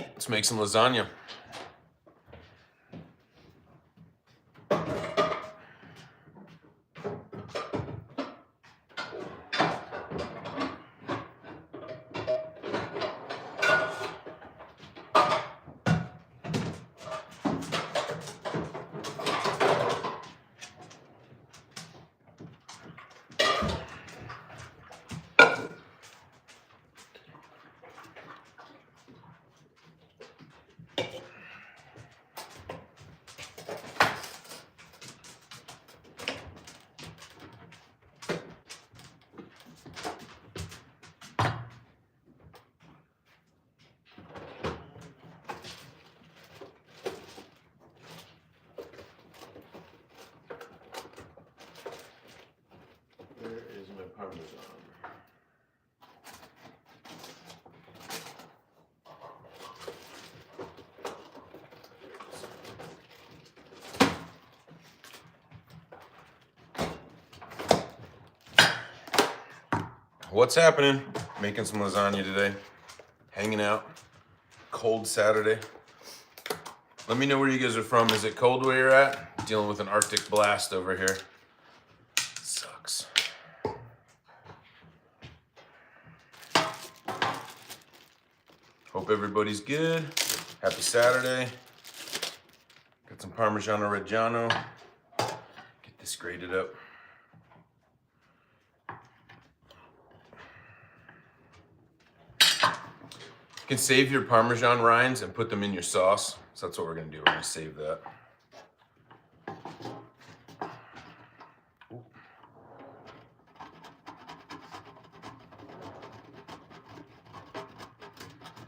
Let's make some lasagna. Parmesan. What's happening? Making some lasagna today. Hanging out. Cold Saturday. Let me know where you guys are from. Is it cold where you're at? Dealing with an Arctic blast over here. Sucks. Hope everybody's good. Happy Saturday. Got some Parmigiano Reggiano. Get this grated up. You can save your Parmesan rinds and put them in your sauce. So that's what we're gonna do. We're gonna save that.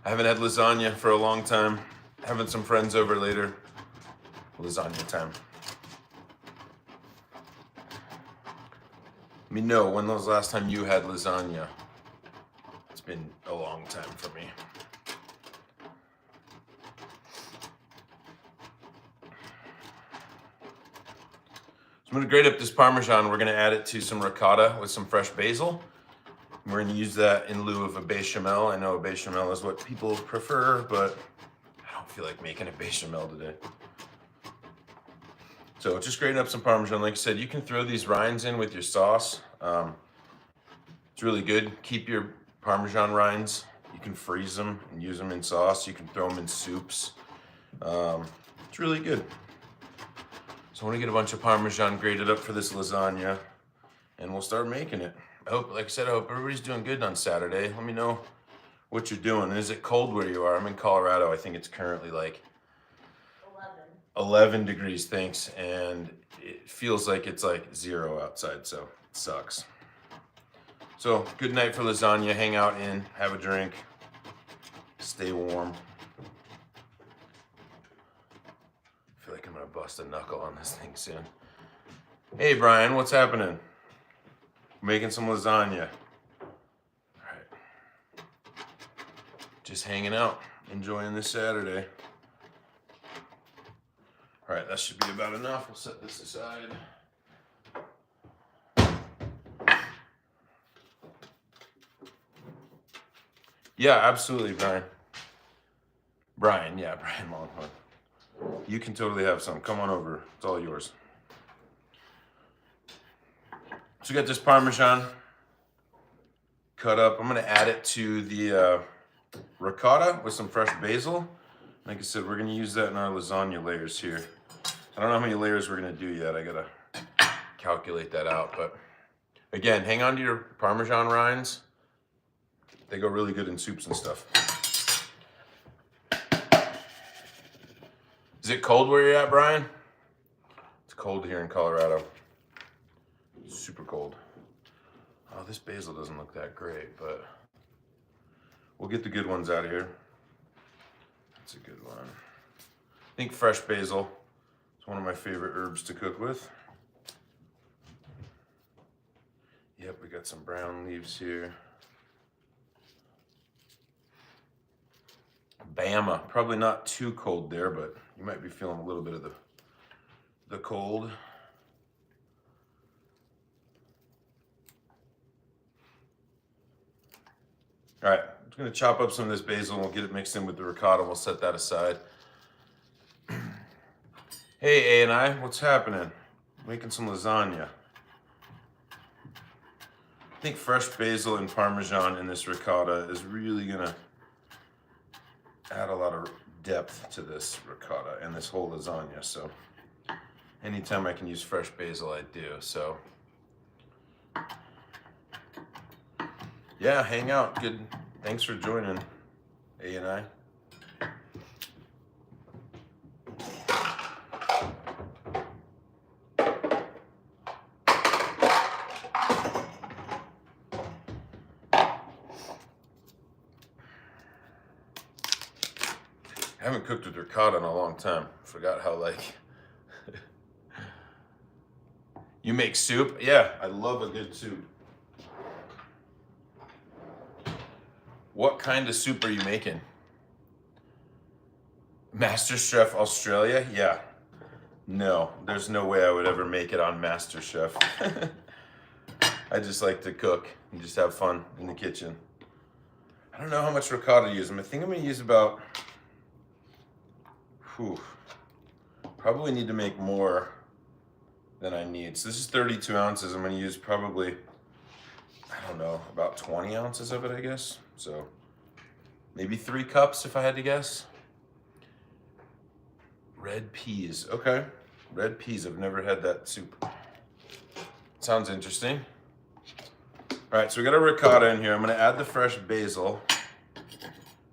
I haven't had lasagna for a long time. Having some friends over later. Lasagna time. Let me know when was the last time you had lasagna. It's been a long time for me. I'm gonna grate up this Parmesan. We're gonna add it to some ricotta with some fresh basil. We're gonna use that in lieu of a bechamel. I know a bechamel is what people prefer, but I don't feel like making a bechamel today. So just grating up some Parmesan. Like I said, you can throw these rinds in with your sauce. It's really good. Keep your Parmesan rinds. You can freeze them and use them in sauce. You can throw them in soups. It's really good. So I want to get a bunch of Parmesan grated up for this lasagna, and we'll start making it. I hope, like I said, I hope everybody's doing good on Saturday. Let me know what you're doing. Is it cold where you are? I'm in Colorado. I think it's currently like 11 degrees, thanks. And it feels like it's like 0 outside, so it sucks. So good night for lasagna. Hang out in, have a drink, stay warm. I feel like I'm gonna bust a knuckle on this thing soon. Hey Brian, what's happening? Making some lasagna. All right. Just hanging out, enjoying this Saturday. All right, that should be about enough. We'll set this aside. Yeah, absolutely, Brian. Brian Longhorn. You can totally have some. Come on over. It's all yours. So we got this Parmesan cut up. I'm gonna add it to the ricotta with some fresh basil. Like I said, we're gonna use that in our lasagna layers here. I don't know how many layers we're gonna do yet. I gotta calculate that out. But again, hang on to your Parmesan rinds. They go really good in soups and stuff. Is it cold where you're at, Brian? It's cold here in Colorado. Super cold. Oh, this basil doesn't look that great, but we'll get the good ones out of here. That's a good one. I think fresh basil is one of my favorite herbs to cook with. Yep, we got some brown leaves here. Bama, probably not too cold there, but you might be feeling a little bit of the cold. All right, just gonna chop up some of this basil and we'll get it mixed in with the ricotta. We'll set that aside. Hey, A and I, what's happening? Making some lasagna. I think fresh basil and Parmesan in this ricotta is really gonna add a lot of depth to this ricotta and this whole lasagna. So anytime I can use fresh basil, I do. So yeah, hang out. Good. Thanks for joining, A and I. I haven't cooked with ricotta in a long time. Forgot how You make soup? Yeah, I love a good soup. What kind of soup are you making? MasterChef Australia? Yeah. No, there's no way I would ever make it on MasterChef. I just like to cook and just have fun in the kitchen. I don't know how much ricotta to use. I think I'm gonna use about, probably need to make more than I need. So this is 32 ounces. I'm gonna use probably, I don't know, about 20 ounces of it, I guess. So maybe 3 cups if I had to guess. Red peas, okay. Red peas, I've never had that soup. Sounds interesting. All right, so we got a ricotta in here. I'm gonna add the fresh basil.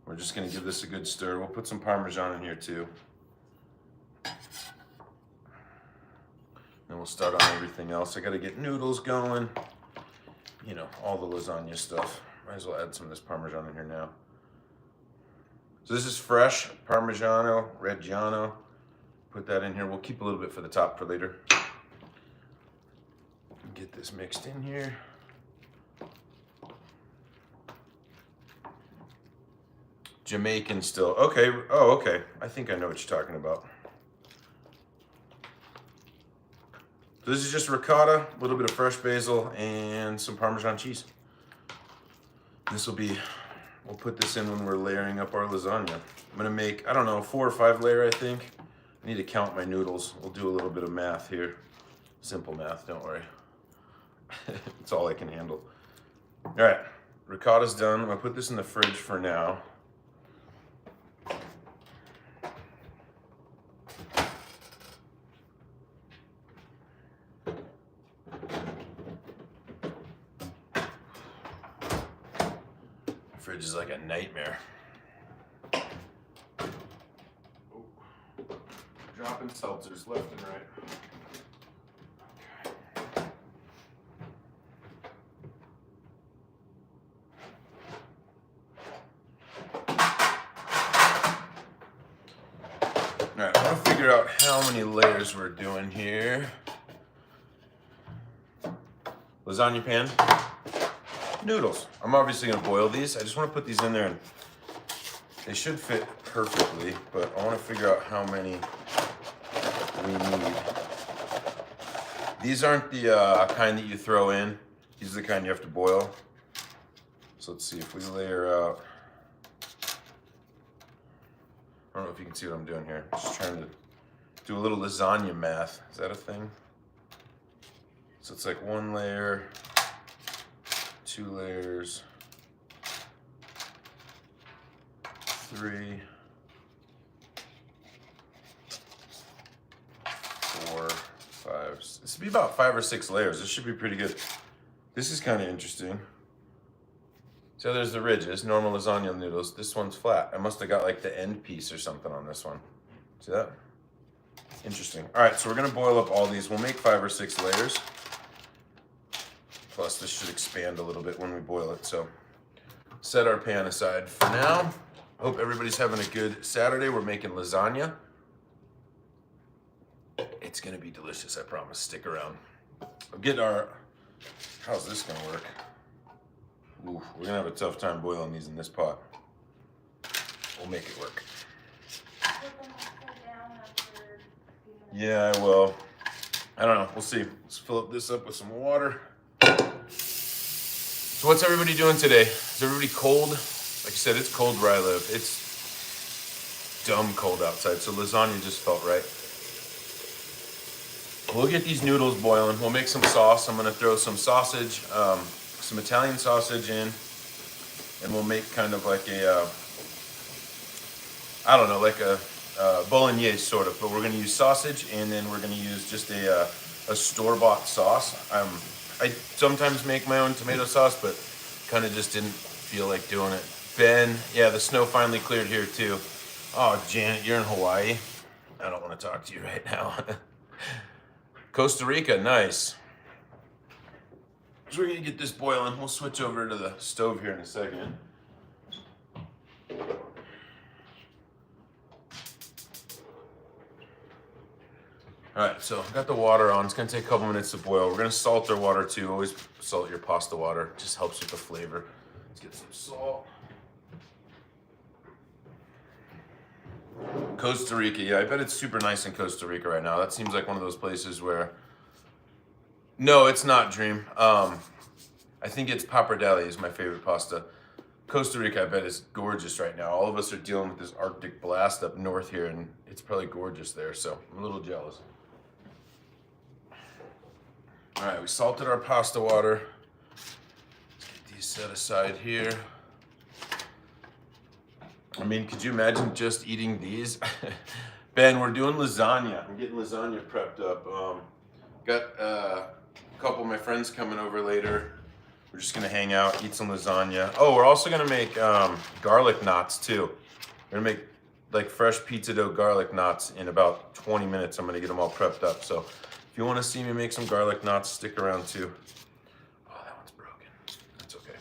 We're just gonna give this a good stir. We'll put some Parmesan in here too. Then we'll start on everything else. I gotta get noodles going. You know, all the lasagna stuff. Might as well add some of this Parmesan in here now. So this is fresh Parmigiano Reggiano. Put that in here. We'll keep a little bit for the top for later. Get this mixed in here. Jamaican still. Okay. Oh, okay. I think I know what you're talking about. So this is just ricotta, a little bit of fresh basil, and some Parmesan cheese. This will be, we'll put this in when we're layering up our lasagna. I'm gonna make, I don't know, 4 or 5 layer, I think. I need to count my noodles. We'll do a little bit of math here. Simple math, don't worry. It's all I can handle. All right, ricotta's done. I'm gonna put this in the fridge for now. Fridge is like a nightmare. Oh, dropping seltzers left and right. Okay. All right, I want to figure out how many layers we're doing here. Lasagna pan. Noodles. I'm obviously gonna boil these. I just want to put these in there and they should fit perfectly, but I want to figure out how many we need. These aren't the kind that you throw in. These are the kind you have to boil. So let's see if we layer out. I don't know if you can see what I'm doing here. Just trying to do a little lasagna math. Is that a thing? So it's like 1 layer, 2 layers, 3, 4, 5. This would be about 5 or 6 layers. This should be pretty good. This is kind of interesting. So there's the ridges, normal lasagna noodles. This one's flat. I must have got like the end piece or something on this one. See that? Interesting. All right, so we're gonna boil up all these. We'll make 5 or 6 layers. Plus this should expand a little bit when we boil it. So set our pan aside for now. Hope everybody's having a good Saturday. We're making lasagna. It's gonna be delicious, I promise. Stick around. I'll get our, how's this gonna work? Ooh, we're gonna have a tough time boiling these in this pot. We'll make it work. Yeah, I will. I don't know, we'll see. Let's fill up this up with some water. So what's everybody doing today? Is everybody cold? Like I said, it's cold where I live. It's dumb cold outside, so lasagna just felt right. We'll get these noodles boiling. We'll make some sauce. I'm gonna throw some sausage, some Italian sausage in, and we'll make kind of like a, I don't know, like a bolognese sort of, but we're gonna use sausage, and then we're gonna use just a store-bought sauce. I sometimes make my own tomato sauce, but kind of just didn't feel like doing it. Ben, yeah, the snow finally cleared here too. Oh, Janet, you're in Hawaii. I don't want to talk to you right now. Costa Rica, nice. So we're gonna get this boiling. We'll switch over to the stove here in a second. All right, so I've got the water on. It's gonna take a couple minutes to boil. We're gonna salt our water too. Always salt your pasta water. It just helps with the flavor. Let's get some salt. Costa Rica, yeah, I bet it's super nice in Costa Rica right now. That seems like one of those places where, no, it's not Dream. I think it's pappardelle is my favorite pasta. Costa Rica, I bet, is gorgeous right now. All of us are dealing with this Arctic blast up north here, and it's probably gorgeous there, so I'm a little jealous. All right, we salted our pasta water. Let's get these set aside here. I mean, could you imagine just eating these? Ben, we're doing lasagna. I'm getting lasagna prepped up. Got a couple of my friends coming over later. We're just gonna hang out, eat some lasagna. Oh, we're also gonna make garlic knots too. We're gonna make like fresh pizza dough garlic knots in about 20 minutes. I'm gonna get them all prepped up. So if you wanna see me make some garlic knots, stick around too. Oh, that one's broken. That's okay.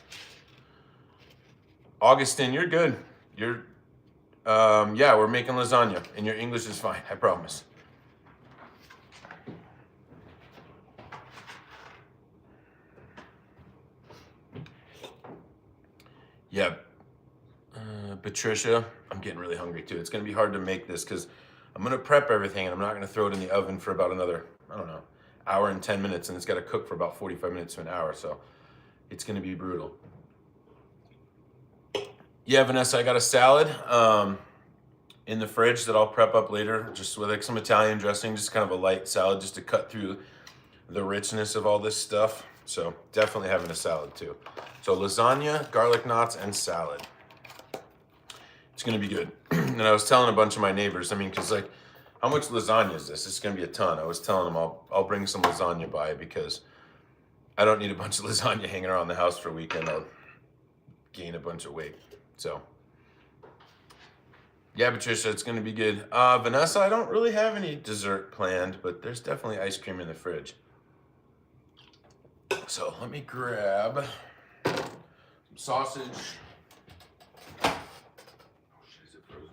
Augustin, you're good. You're, yeah, we're making lasagna, and your English is fine, I promise. Yeah, Patricia, I'm getting really hungry too. It's gonna be hard to make this because I'm gonna prep everything, and I'm not gonna throw it in the oven for about another, I don't know, hour and 10 minutes, and it's gotta cook for about 45 minutes to an hour, so it's gonna be brutal. Yeah, Vanessa, I got a salad in the fridge that I'll prep up later, just with like some Italian dressing, just kind of a light salad just to cut through the richness of all this stuff. So definitely having a salad too. So lasagna, garlic knots, and salad. It's gonna be good. And I was telling a bunch of my neighbors, I mean, cause like, how much lasagna is this? It's gonna be a ton. I was telling them I'll bring some lasagna by because I don't need a bunch of lasagna hanging around the house for a weekend. I'll gain a bunch of weight. So, yeah, Patricia, it's gonna be good. Vanessa, I don't really have any dessert planned, but there's definitely ice cream in the fridge. So let me grab some sausage. Oh shit, is it frozen?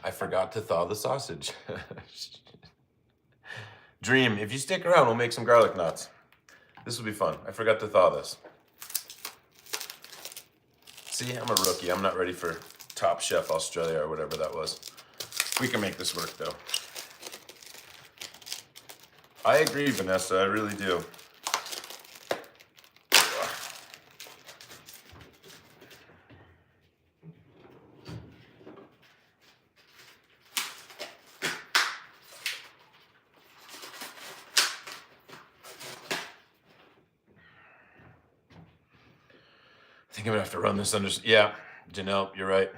I forgot to thaw the sausage. Dream, if you stick around, we'll make some garlic knots. This will be fun. I forgot to thaw this. See, I'm a rookie. I'm not ready for Top Chef Australia or whatever that was. We can make this work though. I agree, Vanessa, I really do. I think I'm gonna have to run this under, yeah, Janelle, you're right.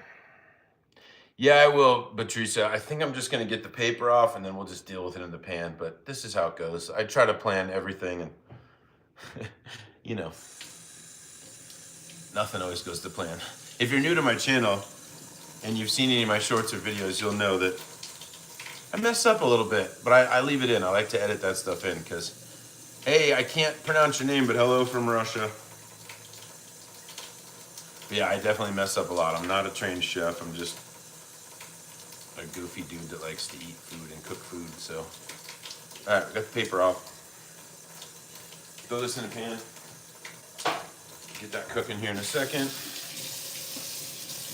Yeah, I will, Patricia. I think I'm just gonna get the paper off and then we'll just deal with it in the pan, but this is how it goes. I try to plan everything and, you know, nothing always goes to plan. If you're new to my channel and you've seen any of my shorts or videos, you'll know that I mess up a little bit, but I leave it in. I like to edit that stuff in because, hey, I can't pronounce your name, but hello from Russia. But yeah, I definitely mess up a lot. I'm not a trained chef. I'm just a goofy dude that likes to eat food and cook food, so. All right, we got the paper off. Throw this in a pan. Get that cooking here in a second.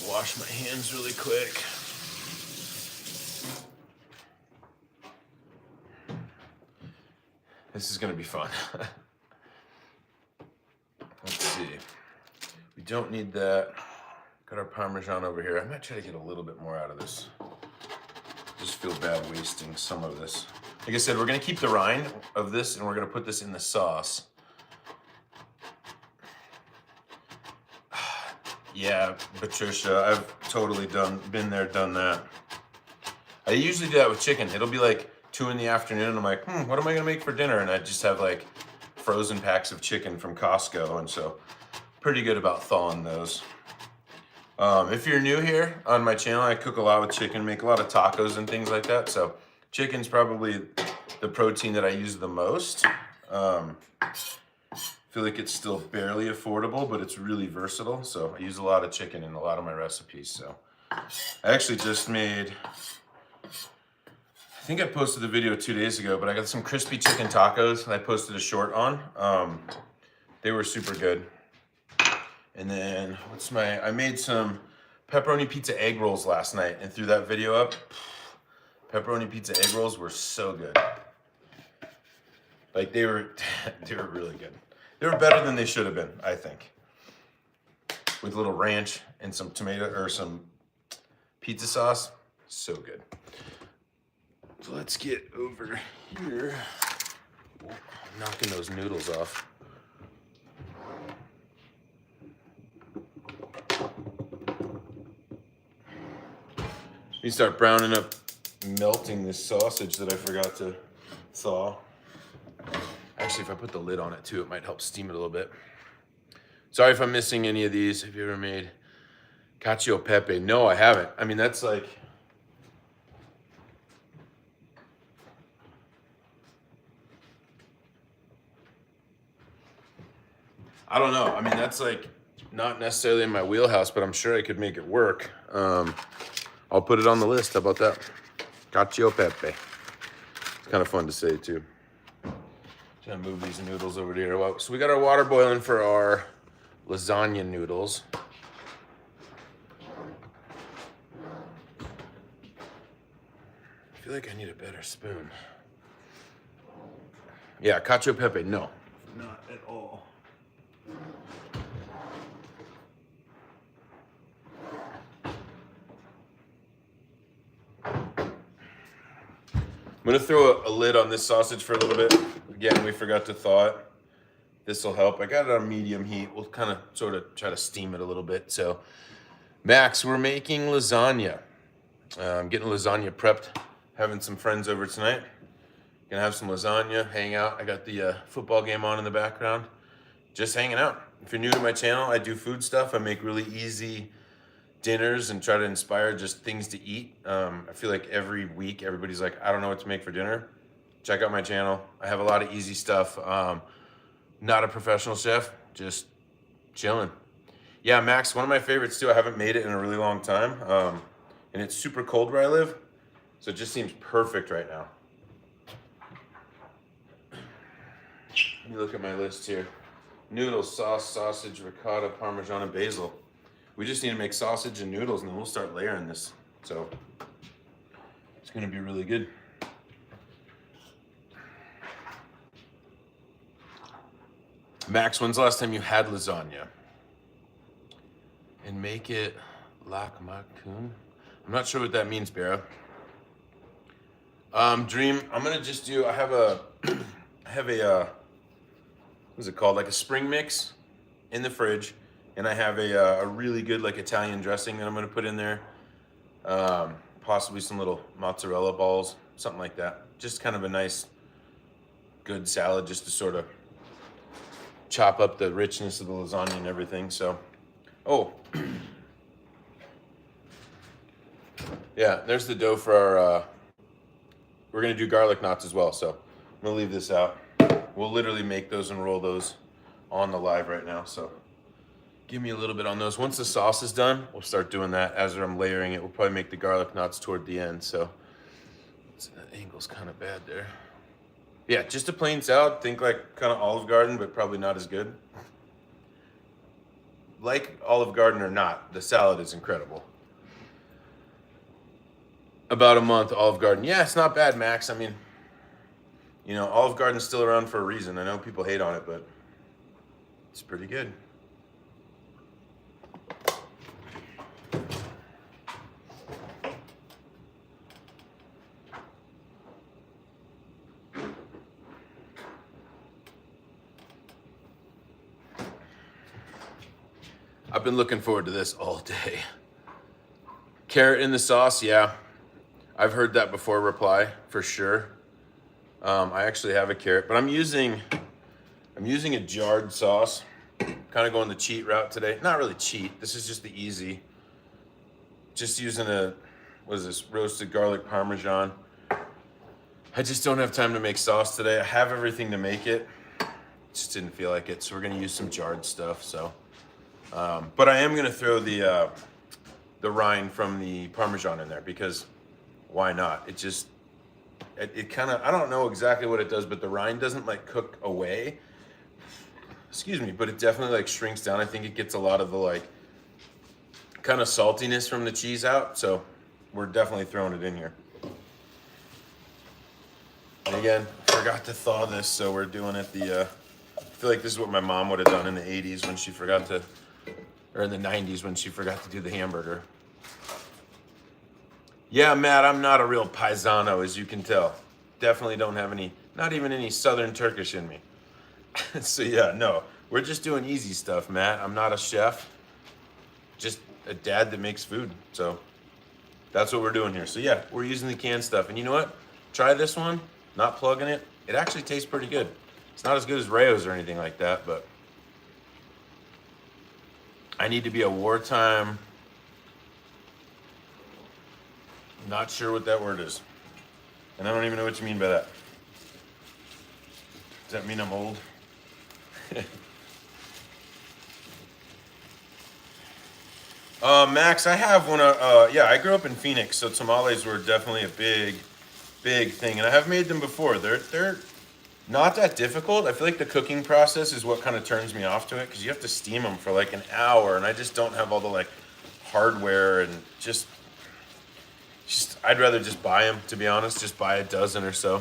Wash my hands really quick. This is gonna be fun. Let's see. We don't need that. Got our Parmesan over here. I might try to get a little bit more out of this. Just feel bad wasting some of this. Like I said, we're gonna keep the rind of this and we're gonna put this in the sauce. Yeah, Patricia, I've totally been there, done that. I usually do that with chicken. It'll be like 2 in the afternoon and I'm like, what am I gonna make for dinner? And I just have like frozen packs of chicken from Costco, and so pretty good about thawing those. If you're new here on my channel, I cook a lot with chicken, make a lot of tacos and things like that. So chicken's probably the protein that I use the most. Feel like it's still barely affordable, but it's really versatile. So I use a lot of chicken in a lot of my recipes. So I actually just made, I think I posted the video 2 days ago, but I got some crispy chicken tacos and I posted a short on. They were super good. And then I made some pepperoni pizza egg rolls last night and threw that video up. Pepperoni pizza egg rolls were so good. Like they were really good. They were better than they should have been, I think. With a little ranch and some tomato or some pizza sauce, so good. So let's get over here. Oh, I'm knocking those noodles off. We start browning up, melting this sausage that I forgot to thaw. Actually, if I put the lid on it too, it might help steam it a little bit. Sorry if I'm missing any of these. Have you ever made cacio e pepe? No, I haven't. I mean, that's like, I don't know. I mean, that's like not necessarily in my wheelhouse, but I'm sure I could make it work. I'll put it on the list. How about that? Cacio e pepe. It's kind of fun to say too. Trying to move these noodles over here. Well, so we got our water boiling for our lasagna noodles. I feel like I need a better spoon. Yeah, cacio e pepe, no. Not at all. I'm gonna throw a lid on this sausage for a little bit. Again, we forgot to thaw it. This will help. I got it on medium heat. We'll kind of sort of try to steam it a little bit. So, Max, we're making lasagna. I'm getting lasagna prepped. Having some friends over tonight. Gonna have some lasagna, hang out. I got the football game on in the background. Just hanging out. If you're new to my channel, I do food stuff. I make really easy dinners and try to inspire just things to eat. I feel like every week everybody's like, I don't know what to make for dinner. Check out my channel. I have a lot of easy stuff. Not a professional chef, just chilling. Yeah, Max, one of my favorites too. I haven't made it in a really long time. And it's super cold where I live, so it just seems perfect right now. Let me look at my list here. Noodles, sauce, sausage, ricotta, Parmesan, and basil. We just need to make sausage and noodles and then we'll start layering this. So it's gonna be really good. Max, when's the last time you had lasagna? And make it lac macun? I'm not sure what that means, Bera. Dream, I'm gonna just do, I have a, what's it called? Like a spring mix in the fridge. And I have a really good like Italian dressing that I'm gonna put in there. Possibly some little mozzarella balls, something like that. Just kind of a nice, good salad just to sort of chop up the richness of the lasagna and everything. So, oh. Yeah, there's the dough for our, we're gonna do garlic knots as well. So I'm gonna leave this out. We'll literally make those and roll those on the live right now. So give me a little bit on those. Once the sauce is done, we'll start doing that. As I'm layering it, we'll probably make the garlic knots toward the end. So that angle's kind of bad there. Yeah, just a plain salad. Think like kind of Olive Garden, but probably not as good. Like Olive Garden or not, the salad is incredible. About a month, Olive Garden. Yeah, it's not bad, Max. I mean, You know, Olive Garden's still around for a reason. I know people hate on it, but it's pretty good. I've been looking forward to this all day. Carrot in the sauce, yeah. I've heard that before reply, for sure. I actually have a carrot, but I'm using a jarred sauce. Kind of going the cheat route today. Not really cheat, this is just the easy. Just using what is this, roasted garlic parmesan. I just don't have time to make sauce today. I have everything to make it. Just didn't feel like it, so we're gonna use some jarred stuff, so. But I am gonna throw the rind from the parmesan in there because why not? It kind of, I don't know exactly what it does, but the rind doesn't like cook away. Excuse me, but it definitely like shrinks down. I think it gets a lot of the like kind of saltiness from the cheese out. So we're definitely throwing it in here. And again, forgot to thaw this, so we're doing it I feel like this is what my mom would have done in the 80s when she forgot to, or in the 90s when she forgot to do the hamburger. Yeah, Matt, I'm not a real paisano, as you can tell. Definitely don't have not even any Southern Turkish in me. So yeah, no, we're just doing easy stuff, Matt. I'm not a chef, just a dad that makes food. So that's what we're doing here. So yeah, we're using the canned stuff. And you know what? Try this one, not plugging it. It actually tastes pretty good. It's not as good as Rayo's or anything like that, but I need to be a wartime, not sure what that word is. And I don't even know what you mean by that. Does that mean I'm old? Max, I have one. Yeah, I grew up in Phoenix, so tamales were definitely a big thing, and I have made them before. They're not that difficult. I feel like the cooking process is what kind of turns me off to it because you have to steam them for like an hour, and I just don't have all the like hardware and just I'd rather just buy them, to be honest. Just buy a dozen or so.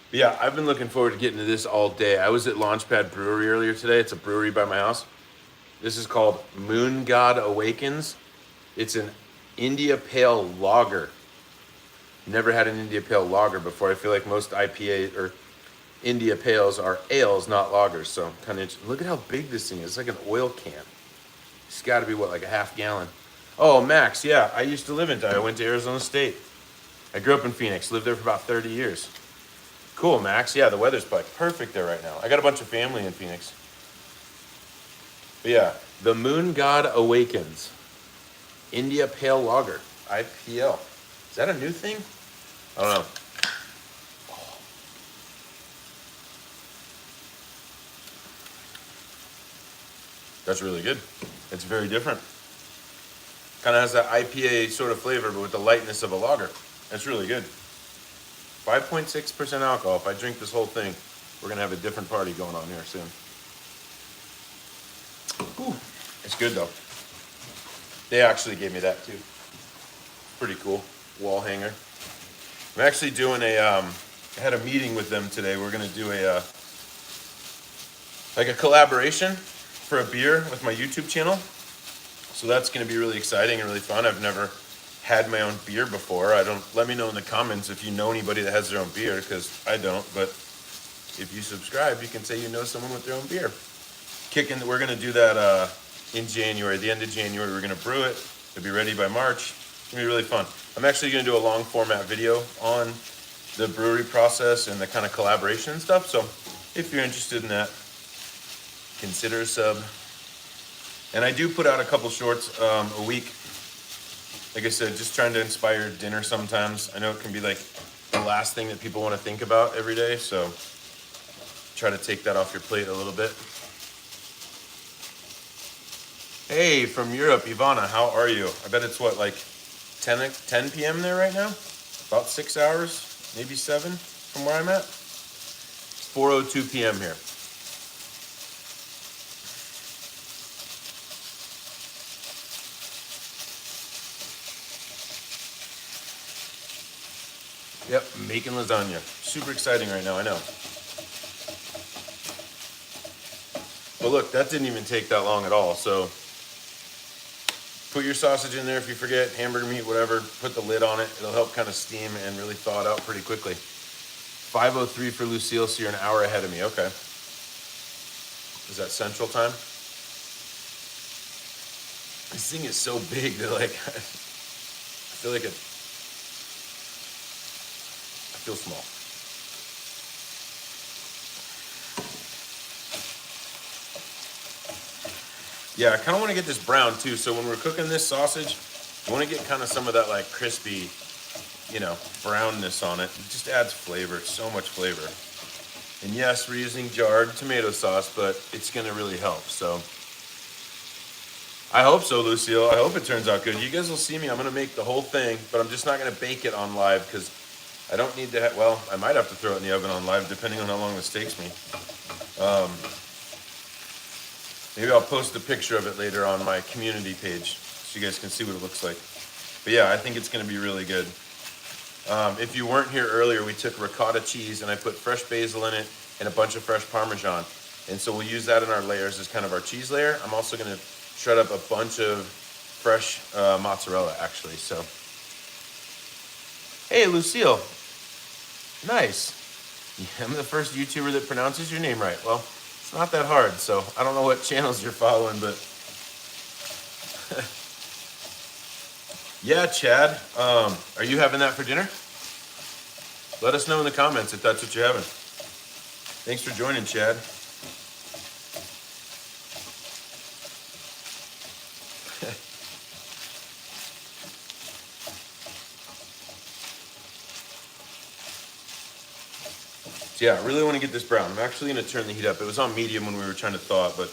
But yeah, I've been looking forward to getting to this all day. I was at Launchpad Brewery earlier today. It's a brewery by my house. This is called Moon God Awakens. It's an India Pale Lager. Never had an India Pale Lager before. I feel like most IPA or India Pales are ales, not lagers. So kind of interesting. Look at how big this thing is. It's like an oil can. It's got to be what, like a half gallon. Oh, Max, yeah. I used to live in. I went to Arizona State. I grew up in Phoenix. Lived there for about 30 years. Cool, Max. Yeah, the weather's like perfect there right now. I got a bunch of family in Phoenix. But yeah, the Moon God Awakens. India Pale Lager. IPL. Is that a new thing? I don't know. That's really good. It's very different. Kind of has that IPA sort of flavor, but with the lightness of a lager. That's really good. 5.6% alcohol. If I drink this whole thing, we're gonna have a different party going on here soon. Ooh, it's good though. They actually gave me that too. Pretty cool. Wall hanger. I'm actually doing I had a meeting with them today. We're gonna do like a collaboration for a beer with my YouTube channel. So that's gonna be really exciting and really fun. I've never had my own beer before. Let me know in the comments if you know anybody that has their own beer, because I don't, but if you subscribe, you can say you know someone with their own beer. We're gonna do that in January, the end of January. We're gonna brew it. It'll be ready by March. It's gonna be really fun. I'm actually gonna do a long format video on the brewery process and the kind of collaboration and stuff. So if you're interested in that, consider a sub. And I do put out a couple shorts a week. Like I said, just trying to inspire dinner sometimes. I know it can be like the last thing that people want to think about every day. So try to take that off your plate a little bit. Hey, from Europe, Ivana, how are you? I bet it's what, like 10 p.m. there right now? About 6 hours, maybe 7 from where I'm at. 4:02 p.m. here. Yep, making lasagna. Super exciting right now, I know. But look, that didn't even take that long at all. So put your sausage in there if you forget, hamburger meat, whatever, put the lid on it. It'll help kind of steam and really thaw it out pretty quickly. 5:03 for Lucille, so you're an hour ahead of me. Okay. Is that Central Time? This thing is so big that like, I feel like I feel small. Yeah, I kind of want to get this brown too. So when we're cooking this sausage, you want to get kind of some of that like crispy, you know, brownness on it. It just adds flavor, so much flavor. And yes, we're using jarred tomato sauce, but it's going to really help. So I hope so, Lucille. I hope it turns out good. You guys will see me. I'm going to make the whole thing, but I'm just not going to bake it on live because I don't need to well, I might have to throw it in the oven on live depending on how long this takes me. Maybe I'll post a picture of it later on my community page so you guys can see what it looks like. But yeah, I think it's going to be really good. If you weren't here earlier, we took ricotta cheese and I put fresh basil in it and a bunch of fresh Parmesan. And so we'll use that in our layers as kind of our cheese layer. I'm also going to shred up a bunch of fresh mozzarella, actually. So, hey, Lucille. Nice. Yeah, I'm the first YouTuber that pronounces your name right. Well, it's not that hard, so I don't know what channels you're following, but yeah, Chad, are you having that for dinner? Let us know in the comments if that's what you're having. Thanks for joining, Chad. So yeah, I really want to get this brown. I'm actually going to turn the heat up. It was on medium when we were trying to thaw it, but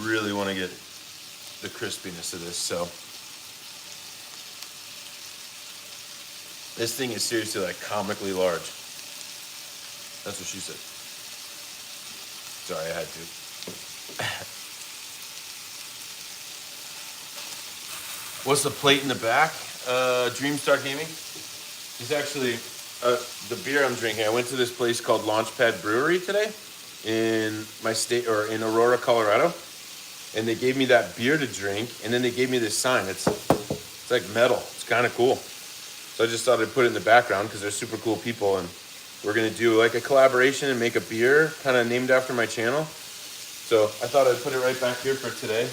really want to get the crispiness of this. So this thing is seriously like comically large. That's what she said. Sorry, I had to. What's the plate in the back? Dreamstar Gaming. It's actually the beer I'm drinking. I went to this place called Launchpad Brewery today in my state, or in Aurora, Colorado, and they gave me that beer to drink, and then they gave me this sign. It's like metal. It's kind of cool. So I just thought I'd put it in the background because they're super cool people, and we're gonna do like a collaboration and make a beer kind of named after my channel. So I thought I'd put it right back here for today.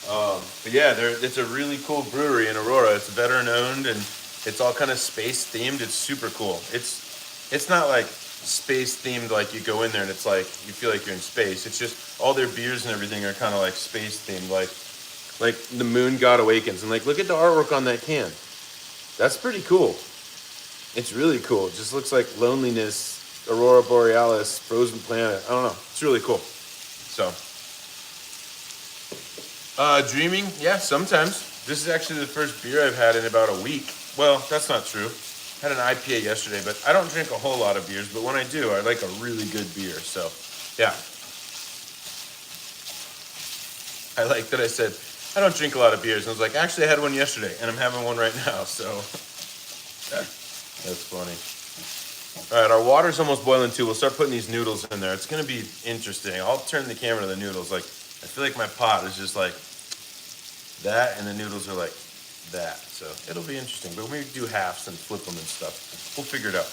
But yeah, it's a really cool brewery in Aurora. It's veteran owned and it's all kind of space themed. It's super cool. It's not like space themed like you go in there and it's like you feel like you're in space. It's just all their beers and everything are kind of like space themed, like the Moon God Awakens. And like, look at the artwork on that can. That's pretty cool. It's really cool. It just looks like loneliness, Aurora Borealis, frozen planet. I don't know. It's really cool. So, dreaming, yeah, sometimes. This is actually the first beer I've had in about a week. Well, that's not true. I had an IPA yesterday, but I don't drink a whole lot of beers, but when I do, I like a really good beer. So, yeah. I like that I said, I don't drink a lot of beers. And I was like, actually, I had one yesterday, and I'm having one right now, so that's funny. All right, our water's almost boiling too. We'll start putting these noodles in there. It's gonna be interesting. I'll turn the camera to the noodles. Like, I feel like my pot is just like that, and the noodles are like that. So it'll be interesting. But we do halves and flip them and stuff. We'll figure it out.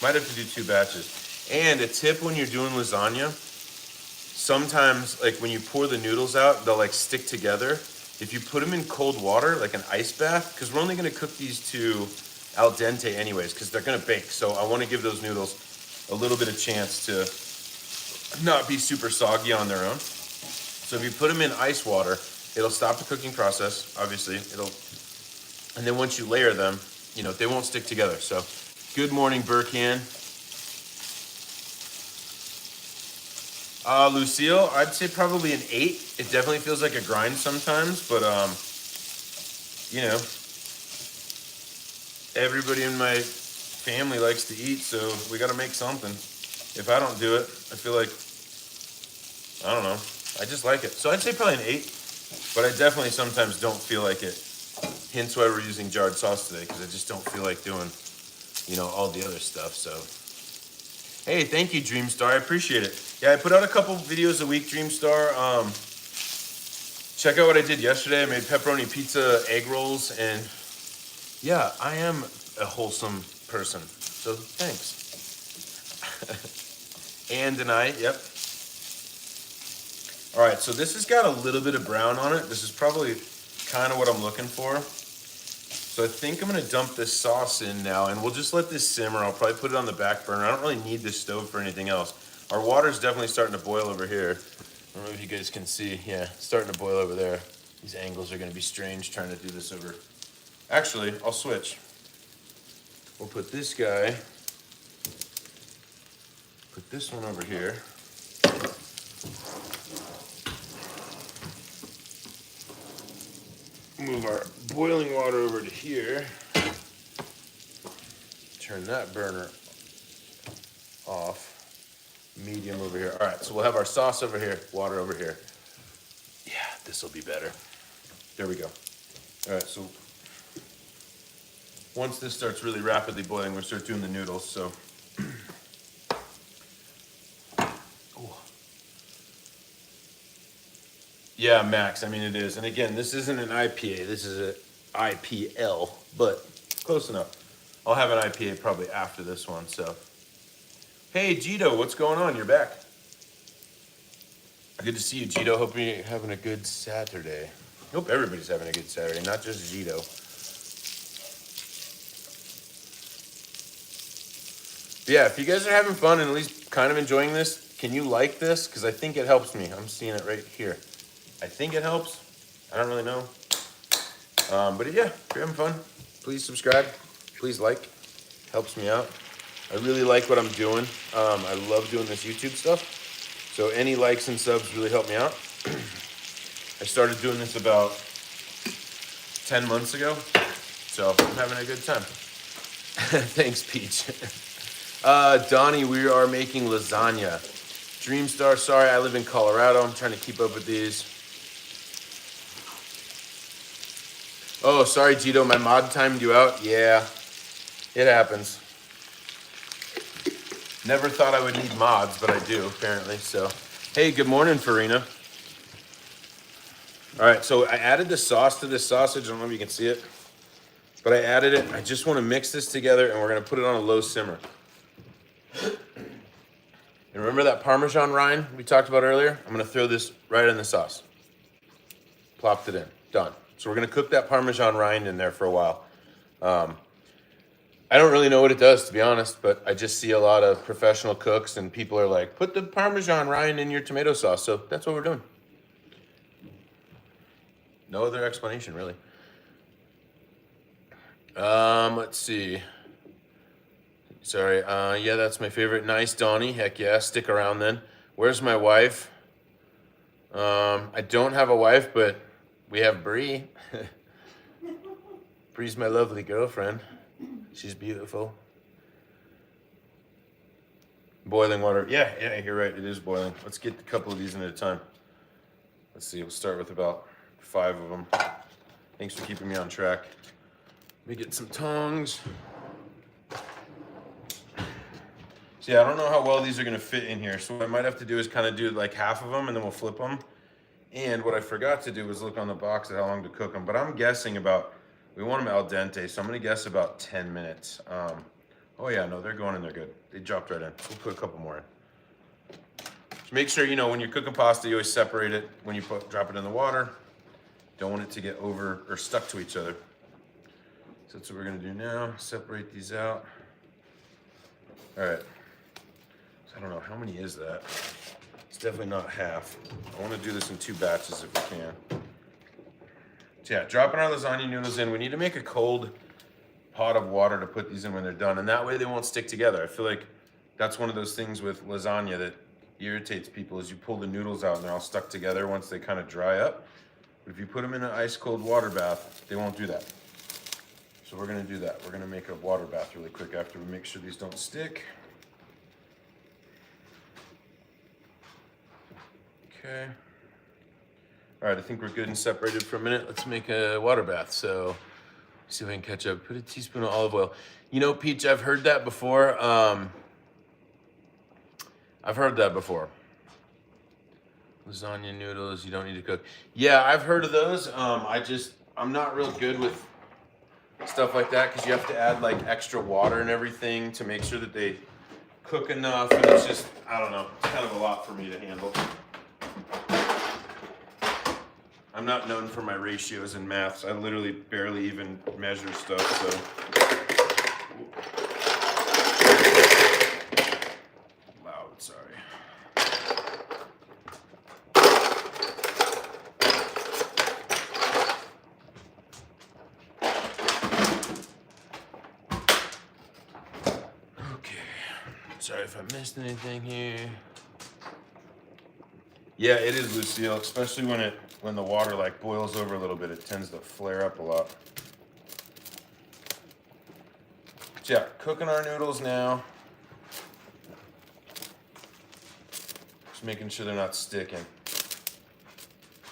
Might have to do 2 batches. And a tip when you're doing lasagna, sometimes like when you pour the noodles out, they'll like stick together. If you put them in cold water, like an ice bath, because we're only gonna cook these 2 al dente anyways, because they're gonna bake. So I want to give those noodles a little bit of chance to not be super soggy on their own. So if you put them in ice water, it'll stop the cooking process, obviously. And then once you layer them, you know, they won't stick together. So good morning, Burkan. Lucille, I'd say probably an 8. It definitely feels like a grind sometimes, but you know, everybody in my family likes to eat, so we got to make something. If I don't do it, I feel like, I don't know, I just like it. So I'd say probably an 8, but I definitely sometimes don't feel like it. Hence why we're using jarred sauce today, because I just don't feel like doing you know, all the other stuff. So, hey, thank you, Dreamstar. I appreciate it. Yeah, I put out a couple videos a week, Dreamstar. Check out what I did yesterday. I made pepperoni pizza, egg rolls, and yeah, I am a wholesome person. So thanks. And tonight, yep. All right, so this has got a little bit of brown on it. This is probably kind of what I'm looking for. So I think I'm gonna dump this sauce in now, and we'll just let this simmer. I'll probably put it on the back burner. I don't really need this stove for anything else. Our water's definitely starting to boil over here. I don't know if you guys can see. Yeah, it's starting to boil over there. These angles are gonna be strange trying to do this over. Actually, I'll switch. We'll put this guy, put this one over here. Move our boiling water over to here. Turn that burner off. Medium over here. All right, so we'll have our sauce over here, water over here. Yeah, this will be better. There we go. All right, so once this starts really rapidly boiling, we'll start doing the noodles. So, yeah, Max, I mean it is. And again, this isn't an IPA, this is an IPL, but close enough. I'll have an IPA probably after this one, so. Hey, Gito, what's going on? You're back. Good to see you, Gito. Hope you're having a good Saturday. Hope everybody's having a good Saturday, not just Gito. But yeah, if you guys are having fun and at least kind of enjoying this, can you like this? Because I think it helps me. I'm seeing it right here. I think it helps. I don't really know. But yeah, if you're having fun, please subscribe. Please like. Helps me out. I really like what I'm doing. I love doing this YouTube stuff. So any likes and subs really help me out. I started doing this about 10 months ago. So I'm having a good time. Thanks, Peach. Donnie, we are making lasagna. Dreamstar, sorry, I live in Colorado. I'm trying to keep up with these. Oh, sorry, Gito, my mod timed you out. Yeah, it happens. Never thought I would need mods, but I do, apparently. So, hey, good morning, Farina. All right, so I added the sauce to this sausage. I don't know if you can see it, but I added it. I just want to mix this together, and we're going to put it on a low simmer. And remember that Parmesan rind we talked about earlier? I'm going to throw this right in the sauce. Plopped it in. Done. So we're going to cook that Parmesan rind in there for a while. I don't really know what it does, to be honest, but I just see a lot of professional cooks and people are like, put the Parmesan rind in your tomato sauce. So that's what we're doing. No other explanation, really. Let's see. Sorry. Yeah, that's my favorite. Nice, Donnie. Heck yeah. Stick around then. Where's my wife? I don't have a wife, but we have Bree. Bree's my lovely girlfriend. She's beautiful. Boiling water. Yeah, you're right. It is boiling. Let's get a couple of these in at a time. Let's see. We'll start with about 5 of them. Thanks for keeping me on track. Let me get some tongs. So yeah, I don't know how well these are going to fit in here. So what I might have to do is kind of do like half of them and then we'll flip them. And what I forgot to do was look on the box at how long to cook them. But I'm guessing about, we want them al dente, so I'm going to guess about 10 minutes. Oh yeah, no, they're going in there good. They dropped right in. So we'll put a couple more in. Just make sure, you know, when you're cooking pasta, you always separate it when you drop it in the water. Don't want it to get over or stuck to each other. So that's what we're going to do now. Separate these out. All right. So I don't know, how many is that? It's definitely not half. I want to do this in 2 batches if we can. So yeah, dropping our lasagna noodles in. We need to make a cold pot of water to put these in when they're done, and that way they won't stick together. I feel like that's one of those things with lasagna that irritates people is you pull the noodles out and they're all stuck together once they kind of dry up. But if you put them in an ice cold water bath, they won't do that. So we're gonna do that. We're gonna make a water bath really quick after we make sure these don't stick. Okay. All right, I think we're good and separated for a minute. Let's make a water bath. So See if I can catch up. Put a teaspoon of olive oil. You know, Peach, I've heard that before. I've heard that before. Lasagna noodles, you don't need to cook. Yeah, I've heard of those. I'm not real good with stuff like that because you have to add like extra water and everything to make sure that they cook enough. And it's just, I don't know, it's kind of a lot for me to handle. I'm not known for my ratios and maths. I literally barely even measure stuff, so. Loud, sorry. Okay. Sorry if I missed anything here. Yeah, it is, Lucille, especially when the water like boils over a little bit, it tends to flare up a lot. So yeah, cooking our noodles now. Just making sure they're not sticking.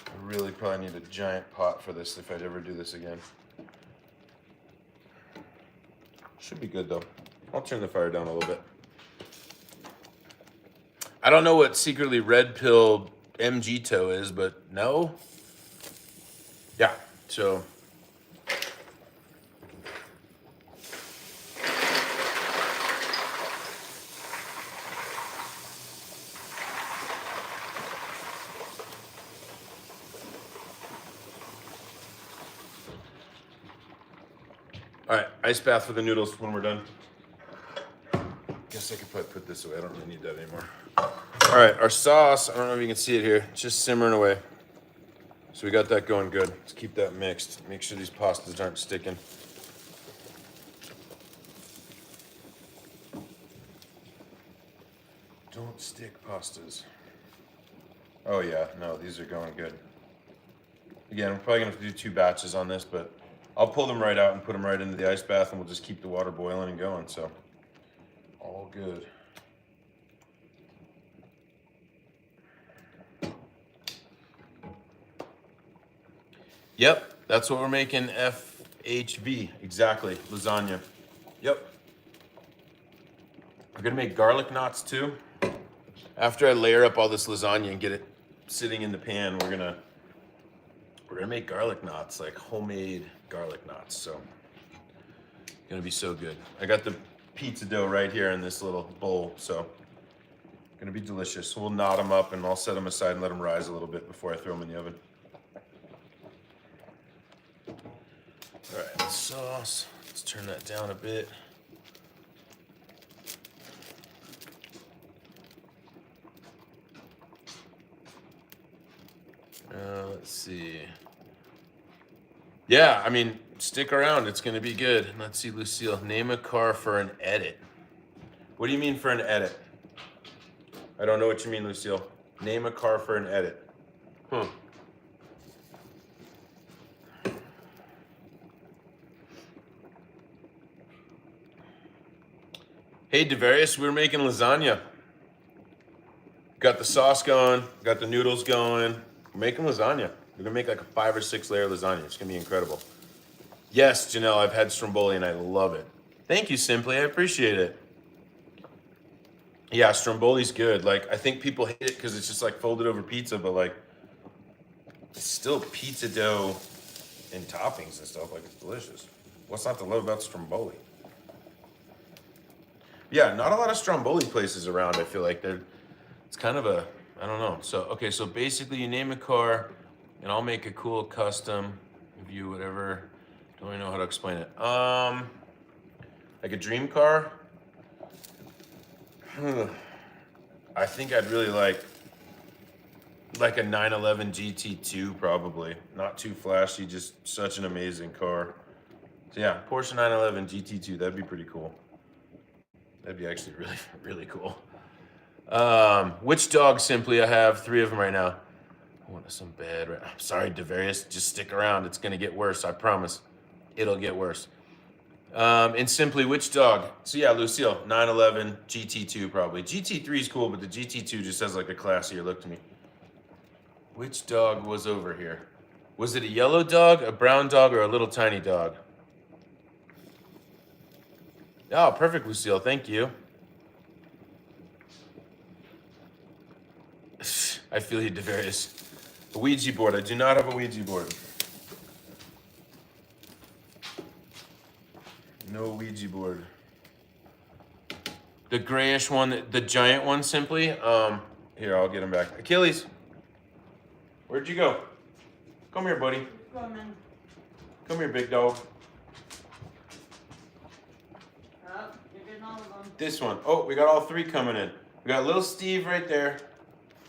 I really probably need a giant pot for this if I'd ever do this again. Should be good though. I'll turn the fire down a little bit. I don't know what secretly red pill MGTO is, but no. Yeah, so. All right, ice bath for the noodles when we're done. Guess I could probably put this away. I don't really need that anymore. All right, our sauce, I don't know if you can see it here, it's just simmering away. So we got that going good. Let's keep that mixed. Make sure these pastas aren't sticking. Don't stick pastas. Oh yeah, no, these are going good. Again, we're probably gonna have to do 2 batches on this, but I'll pull them right out and put them right into the ice bath and we'll just keep the water boiling and going, so. All good. Yep, that's what we're making. FHV, exactly, lasagna. Yep. We're gonna make garlic knots too. After I layer up all this lasagna and get it sitting in the pan, we're gonna make garlic knots, like homemade garlic knots. So, gonna be so good. I got the pizza dough right here in this little bowl, so gonna be delicious. We'll knot them up and I'll set them aside and let them rise a little bit before I throw them in the oven. All right, sauce. Let's turn that down a bit. Let's see. Yeah, I mean, stick around. It's going to be good. Let's see, Lucille. Name a car for an edit. What do you mean for an edit? I don't know what you mean, Lucille. Name a car for an edit. Hey, Devarius, we're making lasagna. Got the sauce going, got the noodles going. We're making lasagna. We're gonna make like a 5 or 6 layer lasagna. It's gonna be incredible. Yes, Janelle, I've had stromboli and I love it. Thank you, Simply, I appreciate it. Yeah, stromboli's good. Like, I think people hate it because it's just like folded over pizza, but like, it's still pizza dough and toppings and stuff. Like, it's delicious. What's not to love about stromboli? Yeah, not a lot of stromboli places around. I feel like it's kind of a, I don't know. So, okay, so basically you name a car and I'll make a cool custom view, whatever. Don't really know how to explain it. Like a dream car. I think I'd really like a 911 GT2 probably. Not too flashy, just such an amazing car. So yeah, Porsche 911 GT2, that'd be pretty cool. That'd be actually really, really cool. Which dog, Simply? I have 3 of them right now. I want some bad. I'm sorry, Devarius. Just stick around. It's gonna get worse. I promise. It'll get worse. And Simply, which dog? So yeah, Lucille, 911 GT2 probably. GT3 is cool, but the GT2 just has like a classier look to me. Which dog was over here? Was it a yellow dog, a brown dog, or a little tiny dog? Oh, perfect, Lucille. Thank you. I feel you, Devarius. A Ouija board. I do not have a Ouija board. No Ouija board. The grayish one, the giant one, simply. Here, I'll get him back. Achilles, where'd you go? Come here, buddy. Coming. Come here, big dog. Oh, you're getting all of them. This one. Oh, we got all three coming in. We got little Steve right there.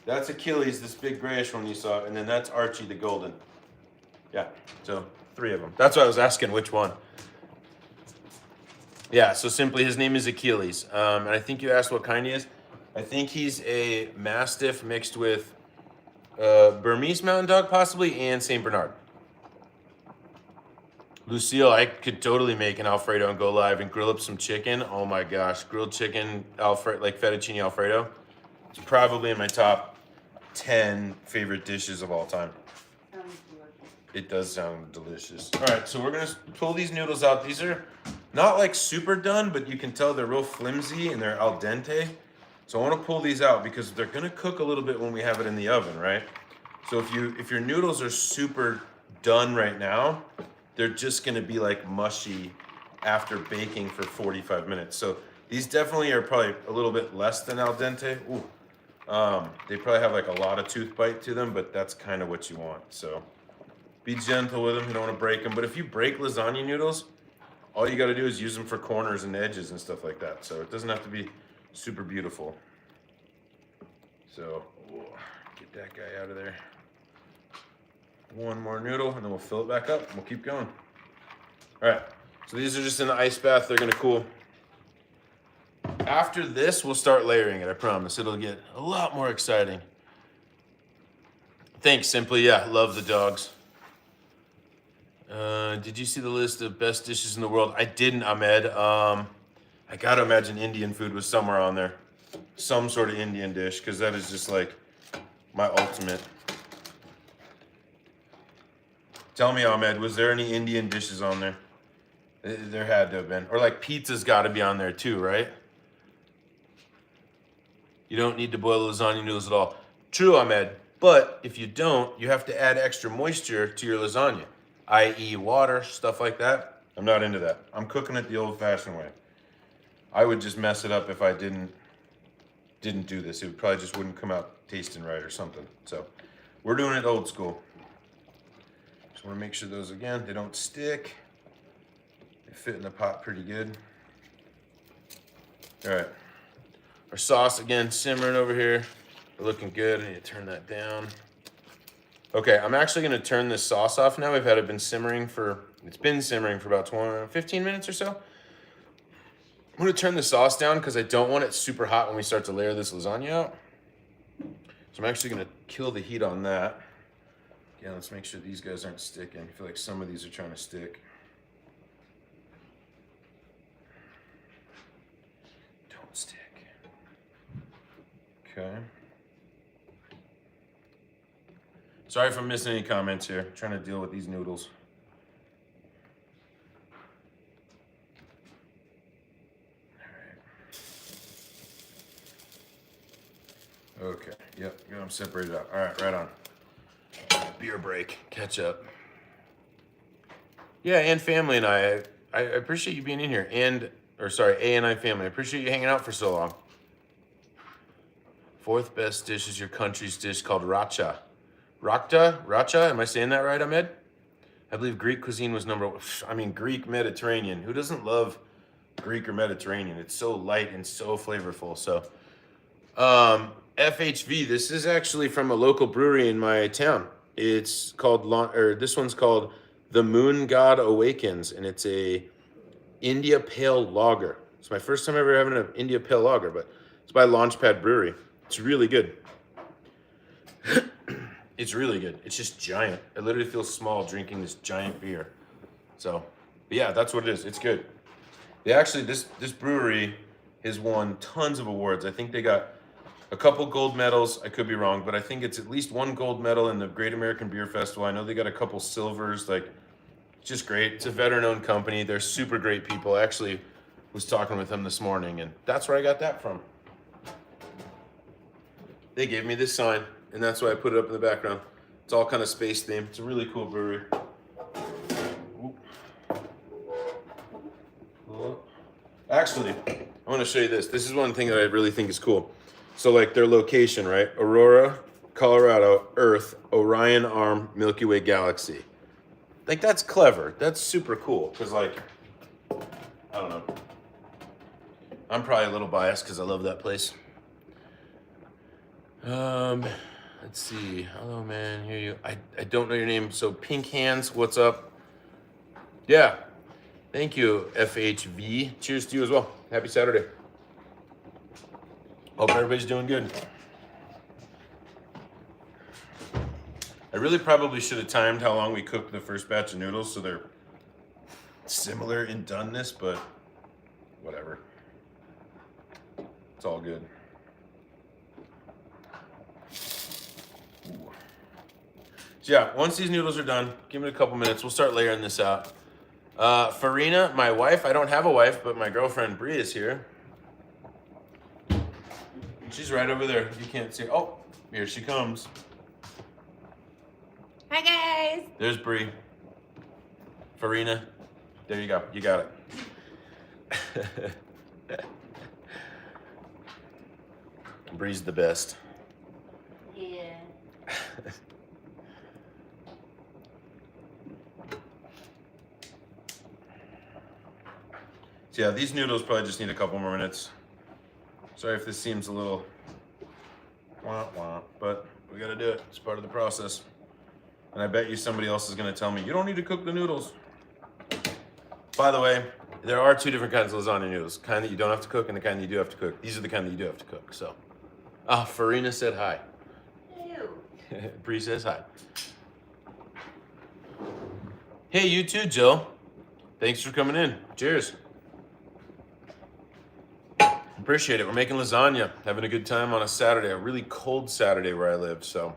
That's Achilles, this big grayish one you saw, and then that's Archie, the golden. Yeah, so 3 of them. That's why I was asking which one. Yeah, so simply his name is Achilles. And I think you asked what kind he is. I think he's a Mastiff mixed with Burmese Mountain Dog possibly and St. Bernard. Lucille, I could totally make an Alfredo and go live and grill up some chicken. Oh my gosh, grilled chicken, like fettuccine Alfredo. It's probably in my top 10 favorite dishes of all time. Sounds delicious. It does sound delicious. All right, so we're gonna pull these noodles out. These are not like super done, but you can tell they're real flimsy and they're al dente. So I want to pull these out because they're gonna cook a little bit when we have it in the oven, right? So if your noodles are super done right now, they're just gonna be like mushy after baking for 45 minutes. So these definitely are probably a little bit less than al dente. Ooh. They probably have like a lot of tooth bite to them, but that's kind of what you want. So be gentle with them. You don't want to break them. But if you break lasagna noodles, all you got to do is use them for corners and edges and stuff like that. So it doesn't have to be super beautiful. So get that guy out of there. One more noodle, and then we'll fill it back up, and we'll keep going. All right. So these are just in the ice bath. They're going to cool. After this, we'll start layering it, I promise. It'll get a lot more exciting. Thanks, Simply. Yeah, love the dogs. Did you see the list of best dishes in the world? I didn't, Ahmed. I gotta imagine Indian food was somewhere on there. Some sort of Indian dish, because that is just like my ultimate. Tell me, Ahmed, was there any Indian dishes on there? There had to have been. Or like pizza's gotta be on there too, right? You don't need to boil lasagna noodles at all. True, Ahmed. But if you don't, you have to add extra moisture to your lasagna, i.e. water, stuff like that. I'm not into that. I'm cooking it the old-fashioned way. I would just mess it up if I didn't do this. It would probably just wouldn't come out tasting right or something. So we're doing it old school. Just want to make sure those, again, they don't stick. They fit in the pot pretty good. All right. Our sauce, again, simmering over here. We're looking good. I need to turn that down. Okay, I'm actually going to turn this sauce off now. We've had it been simmering for, it's been simmering for about 15 minutes or so. I'm going to turn the sauce down because I don't want it super hot when we start to layer this lasagna out. So I'm actually going to kill the heat on that. Yeah, let's make sure these guys aren't sticking. I feel like some of these are trying to stick. Don't stick. Okay. Sorry if I'm missing any comments here. I'm trying to deal with these noodles. All right. Okay. Yep. Got them separated out. All right. Right on. Beer break. Catch up. Yeah, and family and I appreciate you being in here. A and I family. I appreciate you hanging out for so long. 4th best dish is your country's dish called racha. Racha? Am I saying that right, Ahmed? I believe Greek cuisine was Greek Mediterranean. Who doesn't love Greek or Mediterranean? It's so light and so flavorful. So, FHV, this is actually from a local brewery in my town. It's called, this one's called The Moon God Awakens, and it's a India Pale Lager. It's my first time ever having an India Pale Lager, but it's by Launchpad Brewery. It's really good. It's really good. It's just giant. I literally feel small drinking this giant beer. So, but yeah, that's what it is. It's good. They actually, this brewery has won tons of awards. I think they got a couple gold medals. I could be wrong, but I think it's at least 1 gold medal in the Great American Beer Festival. I know they got a couple silvers. Like, it's just great. It's a veteran-owned company. They're super great people. I actually was talking with them this morning, and that's where I got that from. They gave me this sign, and that's why I put it up in the background. It's all kind of space themed. It's a really cool brewery. Actually, I want to show you this. This is one thing that I really think is cool. So like their location, right? Aurora, Colorado, Earth, Orion Arm, Milky Way Galaxy. Like that's clever. That's super cool. Cause like, I don't know. I'm probably a little biased because I love that place. Let's see. Hello, man. Hear you. I don't know your name. So Pink Hands, what's up? Yeah. Thank you, FHV. Cheers to you as well. Happy Saturday. Hope everybody's doing good. I really probably should have timed how long we cooked the first batch of noodles so they're similar in doneness, but whatever. It's all good. Ooh. So yeah, once these noodles are done, give it a couple minutes. We'll start layering this out. Farina, my wife, I don't have a wife, but my girlfriend Bree is here. She's right over there. You can't see her. Oh, here she comes. Hi guys. There's Bree. Farina. There you go. You got it. Bree's the best. Yeah. So yeah, these noodles probably just need a couple more minutes. Sorry if this seems a little wah wah, but we gotta do it. It's part of the process. And I bet you somebody else is gonna tell me, you don't need to cook the noodles. By the way, there are two different kinds of lasagna noodles. The kind that you don't have to cook and the kind that you do have to cook. These are the kind that you do have to cook, so. Ah, Farina said hi. Ew. Bree says hi. Hey, you too, Jill. Thanks for coming in. Cheers. Appreciate it. We're making lasagna, having a good time on a Saturday, a really cold Saturday where I live, so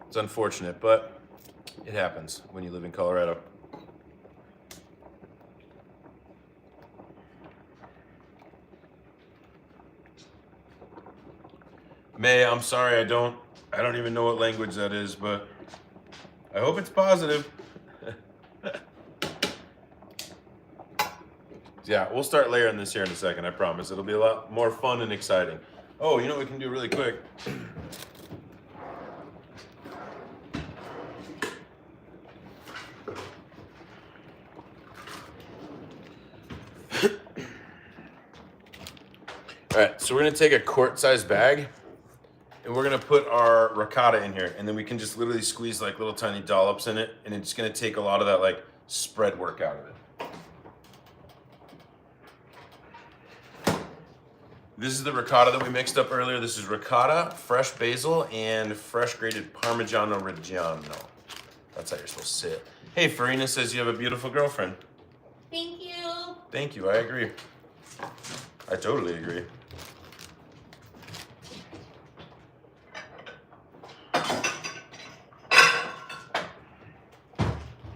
it's unfortunate, but it happens when you live in Colorado. May, I'm sorry, I don't even know what language that is, but I hope it's positive. Yeah, we'll start layering this here in a second, I promise. It'll be a lot more fun and exciting. Oh, you know what we can do really quick? All right, so we're gonna take a quart-sized bag and we're gonna put our ricotta in here, and then we can just literally squeeze like little tiny dollops in it, and it's gonna take a lot of that like spread work out of it. This is the ricotta that we mixed up earlier. This is ricotta, fresh basil, and fresh grated Parmigiano Reggiano. That's how you're supposed to say it. Hey, Farina says you have a beautiful girlfriend. Thank you. Thank you, I agree. I totally agree.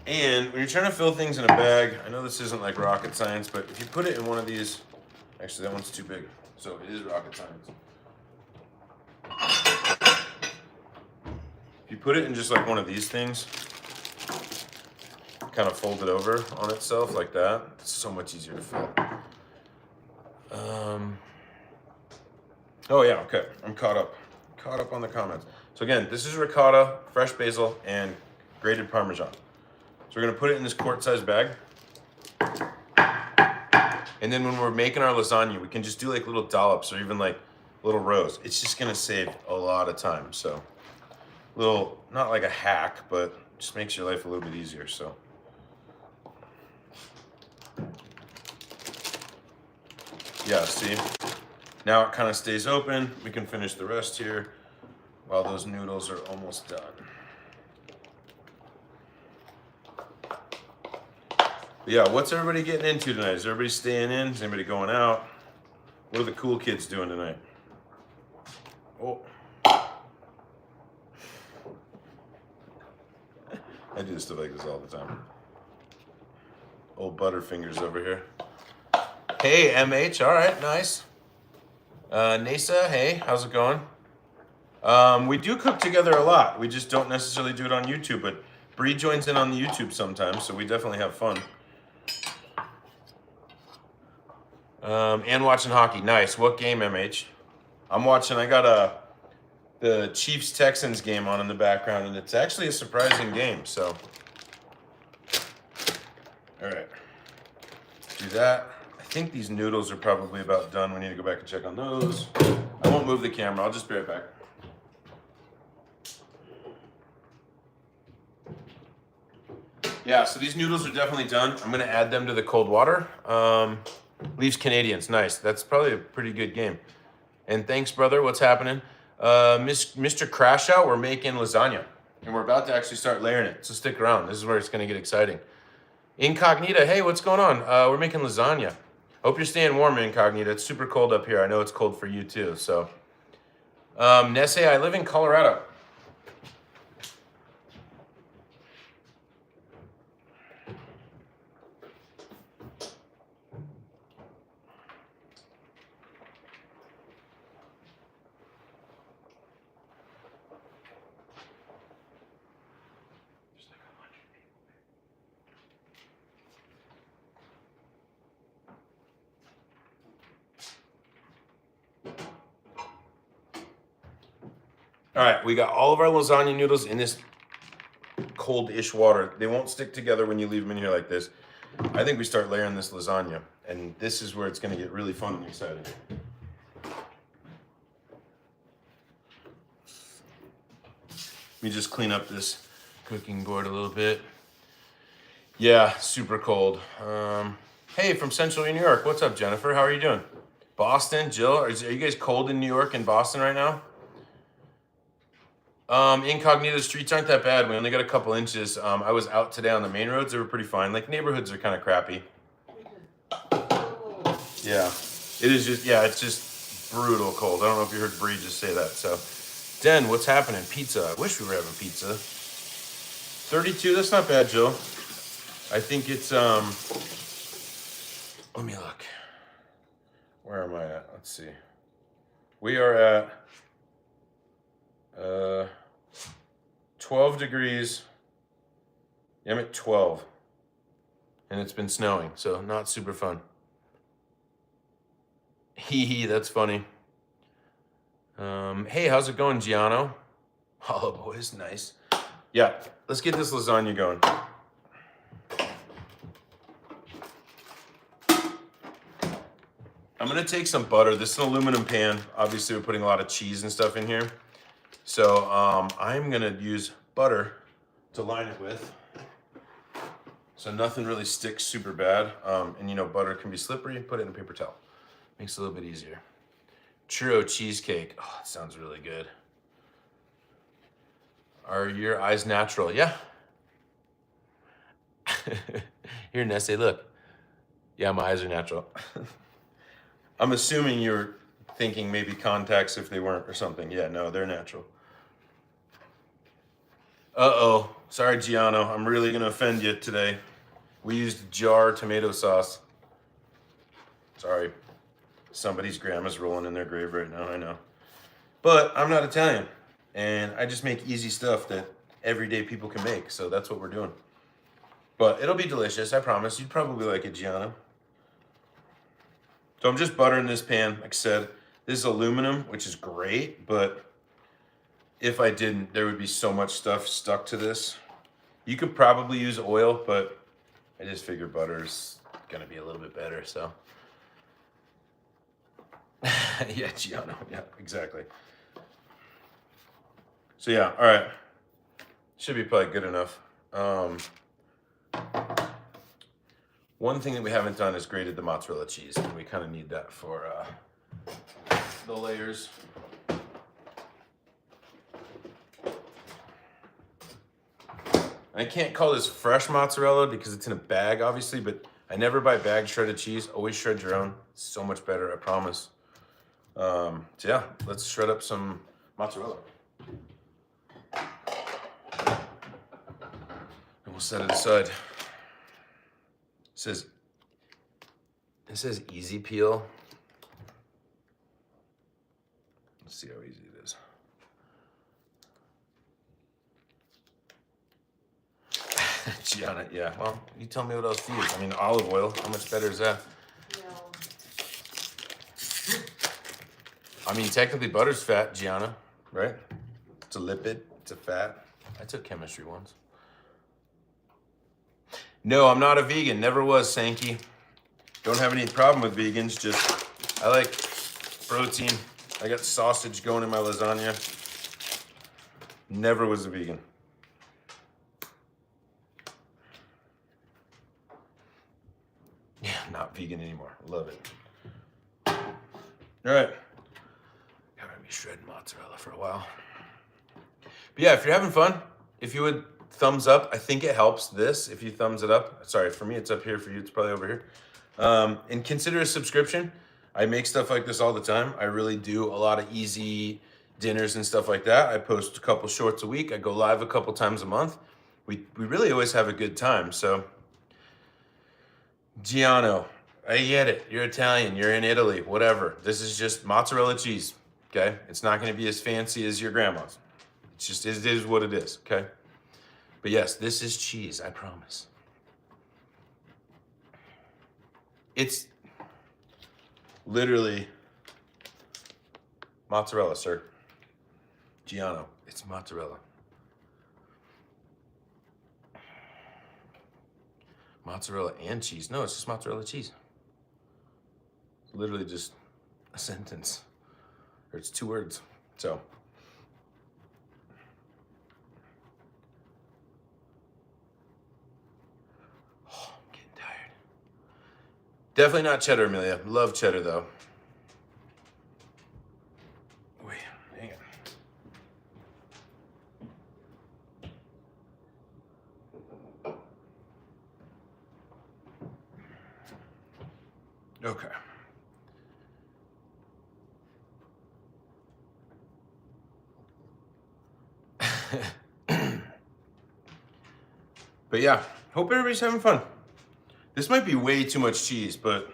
And when you're trying to fill things in a bag, I know this isn't like rocket science, but if you put it in one of these, actually that one's too big, so it is rocket science. If you put it in just like one of these things, kind of fold it over on itself like that, it's so much easier to fill. Oh yeah, okay, I'm caught up on the comments. So again, this is ricotta, fresh basil, and grated Parmesan. So we're gonna put it in this quart-sized bag. And then when we're making our lasagna, we can just do like little dollops or even like little rows. It's just gonna save a lot of time. So little, not like a hack, but just makes your life a little bit easier, so. Yeah, see? Now it kind of stays open. We can finish the rest here while those noodles are almost done. But yeah, what's everybody getting into tonight? Is everybody staying in? Is anybody going out? What are the cool kids doing tonight? Oh. I do stuff like this all the time. Old Butterfingers over here. Hey, MH. All right, nice. Nasa, hey, how's it going? We do cook together a lot. We just don't necessarily do it on YouTube, but Bree joins in on the YouTube sometimes, so we definitely have fun. And watching hockey. Nice. What game, MH? I'm watching. I got the Chiefs Texans game on in the background, and it's actually a surprising game. So, all right, do that. I think these noodles are probably about done. We need to go back and check on those. I won't move the camera. I'll just be right back. Yeah, so these noodles are definitely done. I'm gonna add them to the cold water. Leafs Canadians, nice. That's probably a pretty good game. And thanks, brother. What's happening? Mr. Crash Out, we're making lasagna. And we're about to actually start layering it. So stick around. This is where it's gonna get exciting. Incognita, hey, what's going on? We're making lasagna. Hope you're staying warm, Incognita. It's super cold up here. I know it's cold for you too. So, Nesse, I live in Colorado. All right, we got all of our lasagna noodles in this cold-ish water. They won't stick together when you leave them in here like this. I think we start layering this lasagna, and this is where it's gonna get really fun and exciting. Let me just clean up this cooking board a little bit. Yeah, super cold. Hey, from Central New York, what's up, Jennifer? How are you doing? Boston, Jill, are you guys cold in New York and Boston right now? Incognito streets aren't that bad. We only got a couple inches. I was out today on the main roads. They were pretty fine. Like neighborhoods are kind of crappy. Yeah, it is just, yeah, it's just brutal cold. I don't know if you heard Bree just say that. So, Den, what's happening? Pizza. I wish we were having pizza. 32, that's not bad, Jill. I think it's, let me look. Where am I at? Let's see. We are at 12 degrees. Yeah, I'm at 12. And it's been snowing, so not super fun. Hee hee, that's funny. Hey, how's it going, Giano? Hollow boys, nice. Yeah, let's get this lasagna going. I'm gonna take some butter. This is an aluminum pan. Obviously, we're putting a lot of cheese and stuff in here. So I'm gonna use butter to line it with. So nothing really sticks super bad. And you know, butter can be slippery. Put it in a paper towel. Makes it a little bit easier. Churro cheesecake. Oh, it sounds really good. Are your eyes natural? Yeah. Here, Nessie, look. Yeah, my eyes are natural. I'm assuming you're thinking maybe contacts if they weren't or something. Yeah, no, they're natural. Uh-oh. Sorry, Giano. I'm really going to offend you today. We used jar tomato sauce. Sorry. Somebody's grandma's rolling in their grave right now, I know. But I'm not Italian. And I just make easy stuff that everyday people can make. So that's what we're doing. But it'll be delicious, I promise. You'd probably like it, Giano. So I'm just buttering this pan. Like I said, this is aluminum, which is great, but if I didn't, there would be so much stuff stuck to this. You could probably use oil, but I just figure butter's gonna be a little bit better, so. Yeah, Giano, yeah, exactly. So yeah, all right. Should be probably good enough. One thing that we haven't done is grated the mozzarella cheese, and we kind of need that for the layers. And I can't call this fresh mozzarella because it's in a bag, obviously, but I never buy bagged shredded cheese. Always shred your own. It's so much better, I promise. So yeah, let's shred up some mozzarella. And we'll set it aside. It says This says easy peel. Let's see how easy it is. Gianna, yeah. Well, you tell me what else to use. I mean, olive oil. How much better is that? No. I mean, technically butter's fat, Gianna, right? It's a lipid. It's a fat. I took chemistry once. No, I'm not a vegan. Never was, Sankey. Don't have any problem with vegans. Just, I like protein. I got sausage going in my lasagna. Never was a vegan. Yeah, not vegan anymore. Love it. All right. Gotta be shredding mozzarella for a while. But yeah, if you're having fun, if you would thumbs up, I think it helps this if you thumbs it up. Sorry, for me, it's up here. For you, it's probably over here. And consider a subscription. I make stuff like this all the time. I really do a lot of easy dinners and stuff like that. I post a couple shorts a week. I go live a couple times a month. We really always have a good time. So, Giano, I get it. You're Italian. You're in Italy. Whatever. This is just mozzarella cheese. Okay? It's not going to be as fancy as your grandma's. It's just, it is what it is. Okay? But yes, this is cheese. I promise. It's literally mozzarella, sir. Giano, it's mozzarella. Mozzarella and cheese. No, it's just mozzarella cheese. It's literally just a sentence. Or it's 2 words. So. Oh, I'm getting tired. Definitely not cheddar, Amelia. Love cheddar, though. Wait, hang on. Okay. But yeah, hope everybody's having fun. This might be way too much cheese, but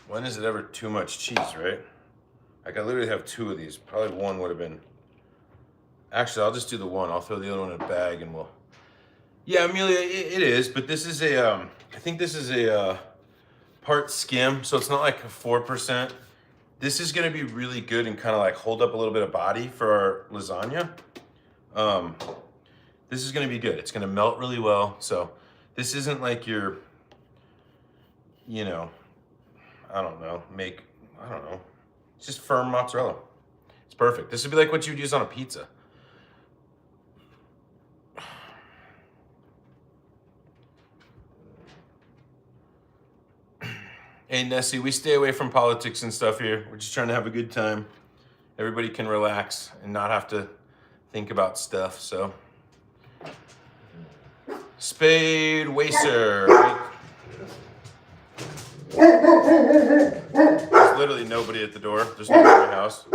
when is it ever too much cheese, right? Like I literally have 2 of these. Probably one would have been. Actually, I'll just do the one. I'll throw the other one in a bag and we'll. Yeah, Amelia, it is, but this is a, I think this is a part skim, so it's not like a 4%. This is gonna be really good and kind of like hold up a little bit of body for our lasagna. This is gonna be good. It's gonna melt really well. So this isn't like your, you know, I don't know. It's just firm mozzarella. It's perfect. This would be like what you would use on a pizza. Hey, Nessie, we stay away from politics and stuff here. We're just trying to have a good time. Everybody can relax and not have to think about stuff, so. Spade Wacer. There's literally nobody at the door. There's nobody in my house.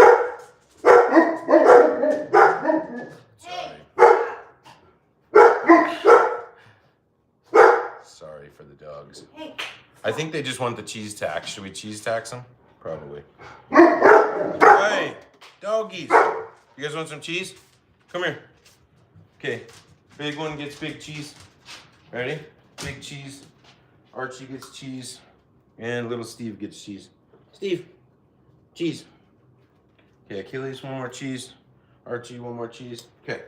Sorry for the dogs. Hey. I think they just want the cheese tax. Should we cheese tax them? Probably. Hey, doggies. You guys want some cheese? Come here. Okay, big one gets big cheese. Ready? Big cheese. Archie gets cheese. And little Steve gets cheese. Steve, cheese. Okay, Achilles, one more cheese. Archie, one more cheese. Okay.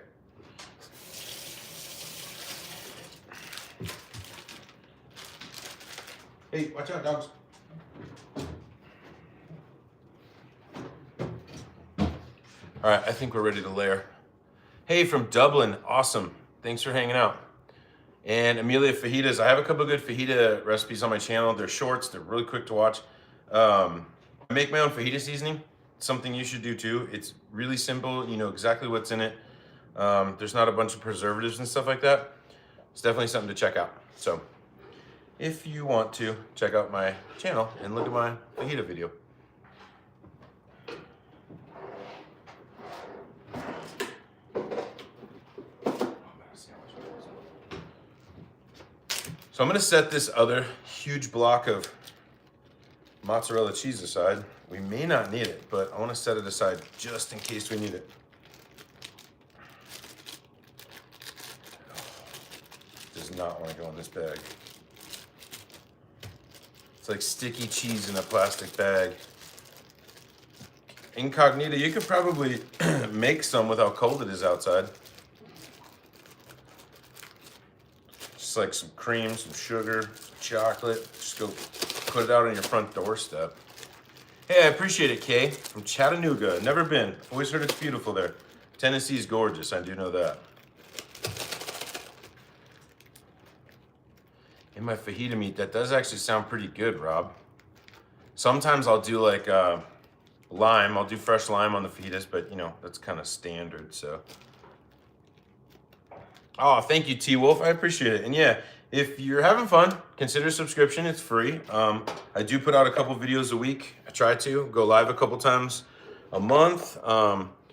Hey, watch out, dogs. All right, I think we're ready to layer. Hey, from Dublin, awesome. Thanks for hanging out. And Amelia fajitas, I have a couple of good fajita recipes on my channel. They're shorts, they're really quick to watch. I make my own fajita seasoning. It's something you should do too. It's really simple, you know exactly what's in it. There's not a bunch of preservatives and stuff like that. It's definitely something to check out. So if you want to, check out my channel and look at my fajita video. So I'm gonna set this other huge block of mozzarella cheese aside. We may not need it, but I want to set it aside just in case we need it. Does not want to go in this bag. It's like sticky cheese in a plastic bag. Incognita, you could probably make some with how cold it is outside. Just like some cream, some sugar, some chocolate. Just go put it out on your front doorstep. Hey, I appreciate it, Kay, from Chattanooga. Never been. Always heard it's beautiful there. Tennessee's gorgeous, I do know that. And my fajita meat, that does actually sound pretty good, Rob. Sometimes I'll do like lime. I'll do fresh lime on the fajitas, but you know, that's kind of standard, so. Oh, thank you, T-Wolf. I appreciate it. And yeah, if you're having fun, consider subscription. It's free. I do put out a couple videos a week. I try to go live a couple times a month.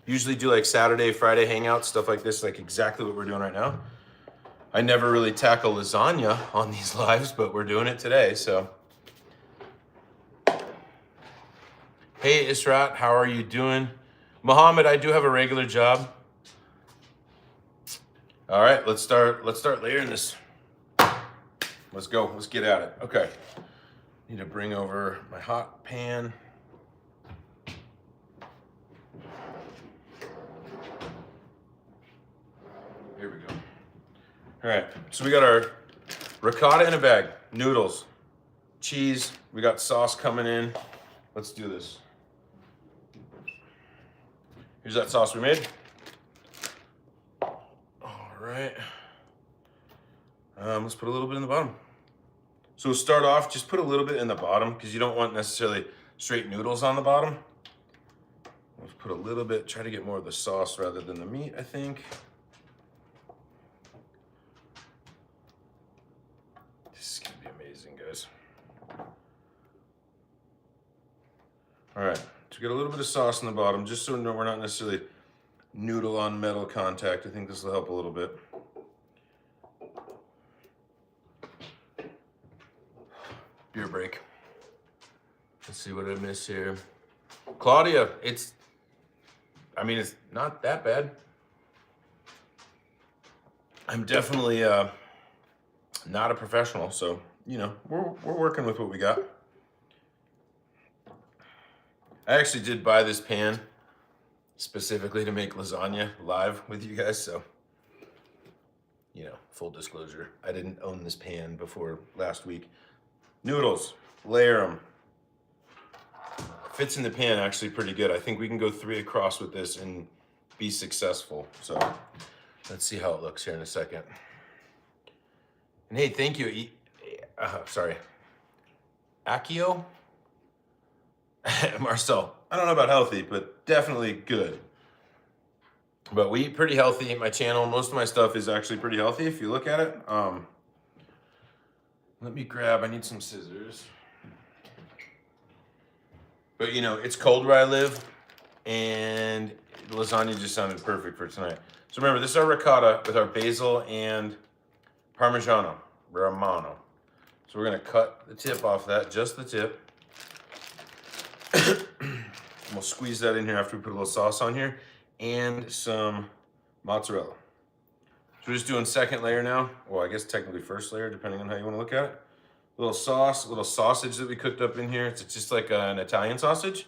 Usually do like Saturday, Friday hangouts, stuff like this, like exactly what we're doing right now. I never really tackle lasagna on these lives, but we're doing it today, so. Hey, Israt, how are you doing? Mohammed, I do have a regular job. All right, let's start layering this. Let's go, let's get at it. Okay, need to bring over my hot pan. Here we go. All right, so we got our ricotta in a bag, noodles, cheese, we got sauce coming in. Let's do this. Here's that sauce we made. All right. Let's put a little bit in the bottom. So we'll start off, just put a little bit in the bottom because you don't want necessarily straight noodles on the bottom. Let's put a little bit, try to get more of the sauce rather than the meat, I think. This is gonna be amazing, guys. All right, so get a little bit of sauce in the bottom, just so we're not necessarily noodle on metal contact. I think this will help a little bit. Beer break. Let's see what I miss here. Claudia, it's not that bad. I'm definitely not a professional, so, you know, we're working with what we got. I actually did buy this pan specifically to make lasagna live with you guys, so, you know, full disclosure, I didn't own this pan before last week. Noodles, layer them. Fits in the pan actually pretty good. I think we can go 3 across with this and be successful. So let's see how it looks here in a second. And hey, thank you, sorry, Akio? Marcel, I don't know about healthy, but definitely good. But we eat pretty healthy. My channel, most of my stuff is actually pretty healthy if you look at it. Let me grab, I need some scissors. But you know, it's cold where I live, and lasagna just sounded perfect for tonight. So remember, this is our ricotta with our basil and Parmigiano Romano. So we're gonna cut the tip off that, just the tip. We'll squeeze that in here after we put a little sauce on here and some mozzarella. So we're just doing second layer now. Well, I guess technically first layer, depending on how you want to look at it. Little sauce, little sausage that we cooked up in here. It's just like an Italian sausage.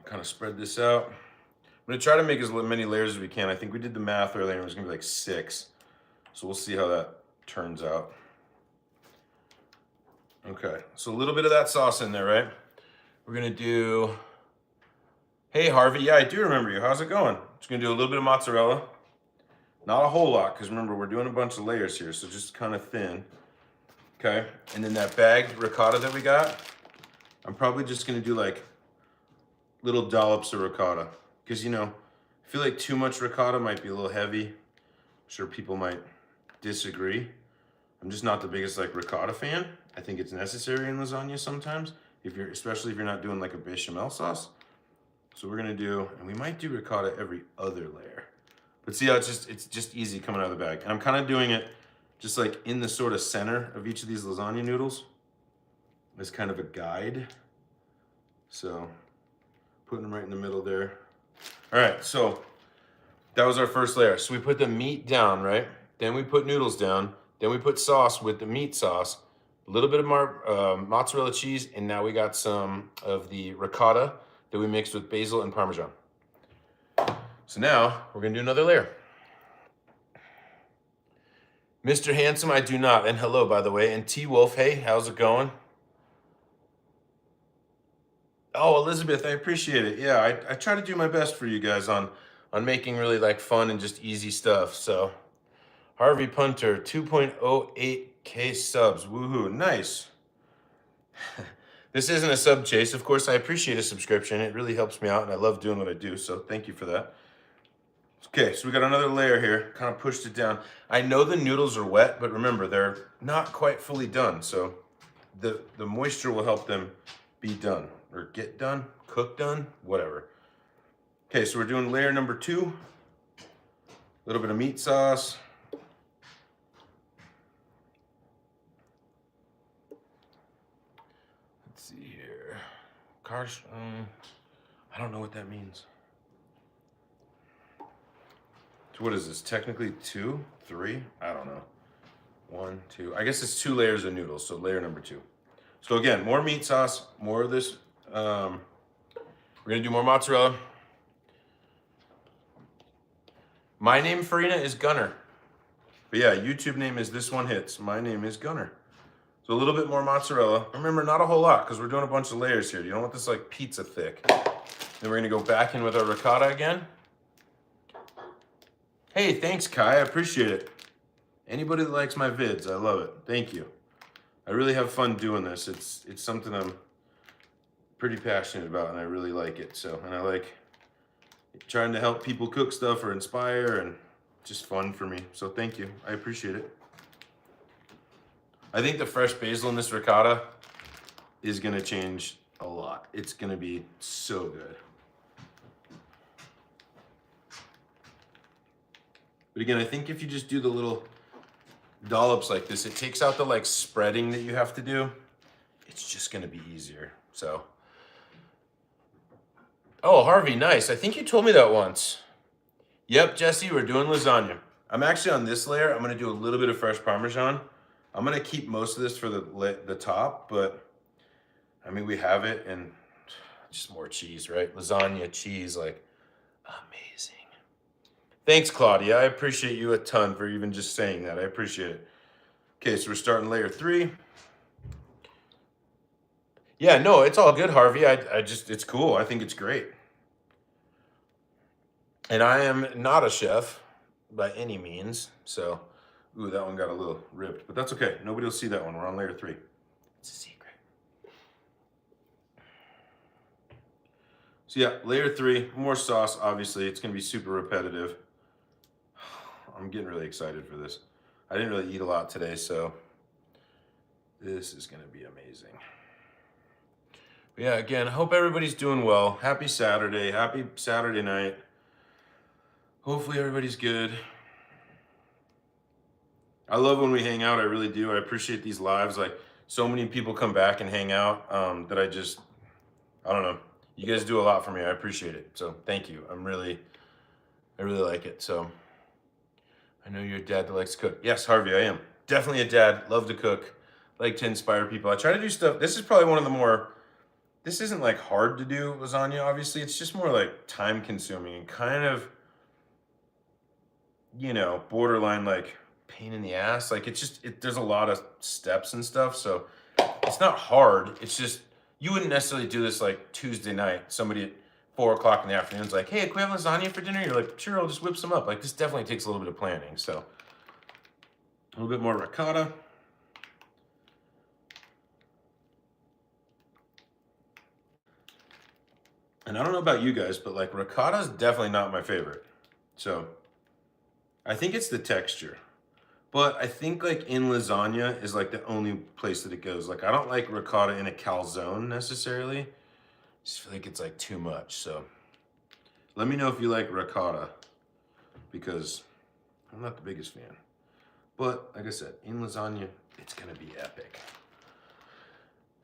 Kind of spread this out. I'm gonna try to make as many layers as we can. I think we did the math earlier, and it was gonna be like 6. So we'll see how that turns out. Okay, so a little bit of that sauce in there, right? We're gonna do, hey Harvey, yeah, I do remember you. How's it going? Just gonna do a little bit of mozzarella. Not a whole lot, because remember, we're doing a bunch of layers here, so just kind of thin. Okay, and then that bagged ricotta that we got, I'm probably just gonna do like little dollops of ricotta. Because, you know, I feel like too much ricotta might be a little heavy. I'm sure people might disagree. I'm just not the biggest like ricotta fan. I think it's necessary in lasagna sometimes, especially if you're not doing like a bechamel sauce. So we're gonna do, and we might do ricotta every other layer. But see how it's just easy coming out of the bag. And I'm kind of doing it just like in the sort of center of each of these lasagna noodles as kind of a guide. So putting them right in the middle there. All right, so that was our first layer. So we put the meat down, right? Then we put noodles down. Then we put sauce with the meat sauce, a little bit of mozzarella cheese, and now we got some of the ricotta that we mixed with basil and Parmesan. So now we're gonna do another layer. Mr. Handsome, I do not. And hello, by the way. And T Wolf, hey, how's it going? Oh, Elizabeth, I appreciate it. Yeah, I try to do my best for you guys on making really like fun and just easy stuff. So Harvey Punter, 2.08K subs. Woohoo, nice. This isn't a sub chase. Of course, I appreciate a subscription. It really helps me out and I love doing what I do. So thank you for that. Okay, so we got another layer here, kind of pushed it down. I know the noodles are wet, but remember, they're not quite fully done. So the moisture will help them be done or get done, cook done, whatever. Okay, so we're doing layer number 2. A little bit of meat sauce. Let's see here. I don't know what that means. So what is this? Technically 2, 3? I don't know. 1, 2. I guess it's 2 layers of noodles, so layer number 2. So again, more meat sauce, more of this. We're gonna do more mozzarella. My name, Farina, is Gunner. But yeah, YouTube name is This One Hits. My name is Gunner. So a little bit more mozzarella. Remember, not a whole lot, because we're doing a bunch of layers here. You don't want this like pizza thick. Then we're gonna go back in with our ricotta again. Hey, thanks, Kai. I appreciate it. Anybody that likes my vids, I love it. Thank you. I really have fun doing this. It's something I'm pretty passionate about, and I really like it. So, and I like trying to help people cook stuff or inspire, and just fun for me. So thank you. I appreciate it. I think the fresh basil in this ricotta is gonna change a lot. It's gonna be so good. But again, I think if you just do the little dollops like this, it takes out the like spreading that you have to do. It's just gonna be easier, so. Oh, Harvey, nice. I think you told me that once. Yep, Jesse, we're doing lasagna. I'm actually on this layer. I'm gonna do a little bit of fresh Parmesan. I'm gonna keep most of this for the top, but I mean, we have it and just more cheese, right? Lasagna, cheese, like amazing. Thanks, Claudia. I appreciate you a ton for even just saying that. I appreciate it. Okay, so we're starting layer 3. Yeah, no, it's all good, Harvey. I just, it's cool. I think it's great. And I am not a chef by any means. So, ooh, that one got a little ripped, but that's okay. Nobody will see that one. We're on layer 3. It's a secret. So yeah, layer 3, more sauce, obviously. It's gonna be super repetitive. I'm getting really excited for this. I didn't really eat a lot today, so this is gonna be amazing. But yeah, again, I hope everybody's doing well. Happy Saturday night. Hopefully everybody's good. I love when we hang out, I really do. I appreciate these lives. Like, so many people come back and hang out that I don't know. You guys do a lot for me. I appreciate it. So thank you. I really like it. So I know you're a dad that likes to cook. Yes, Harvey, I am. Definitely a dad. Love to cook. Like to inspire people. I try to do stuff. This is probably one of the more, this isn't like hard to do lasagna, obviously. It's just more like time consuming and kind of, you know, borderline like pain in the ass. Like it's just, there's a lot of steps and stuff. So it's not hard. It's just, you wouldn't necessarily do this like Tuesday night. Somebody at 4 o'clock in the afternoon is like, hey, can we have lasagna for dinner? You're like, sure, I'll just whip some up. Like this definitely takes a little bit of planning. So a little bit more ricotta. And I don't know about you guys, but like ricotta is definitely not my favorite. So I think it's the texture. But I think like in lasagna is like the only place that it goes. Like I don't like ricotta in a calzone necessarily. I just feel like it's like too much. So let me know if you like ricotta because I'm not the biggest fan. But like I said, in lasagna, it's gonna be epic.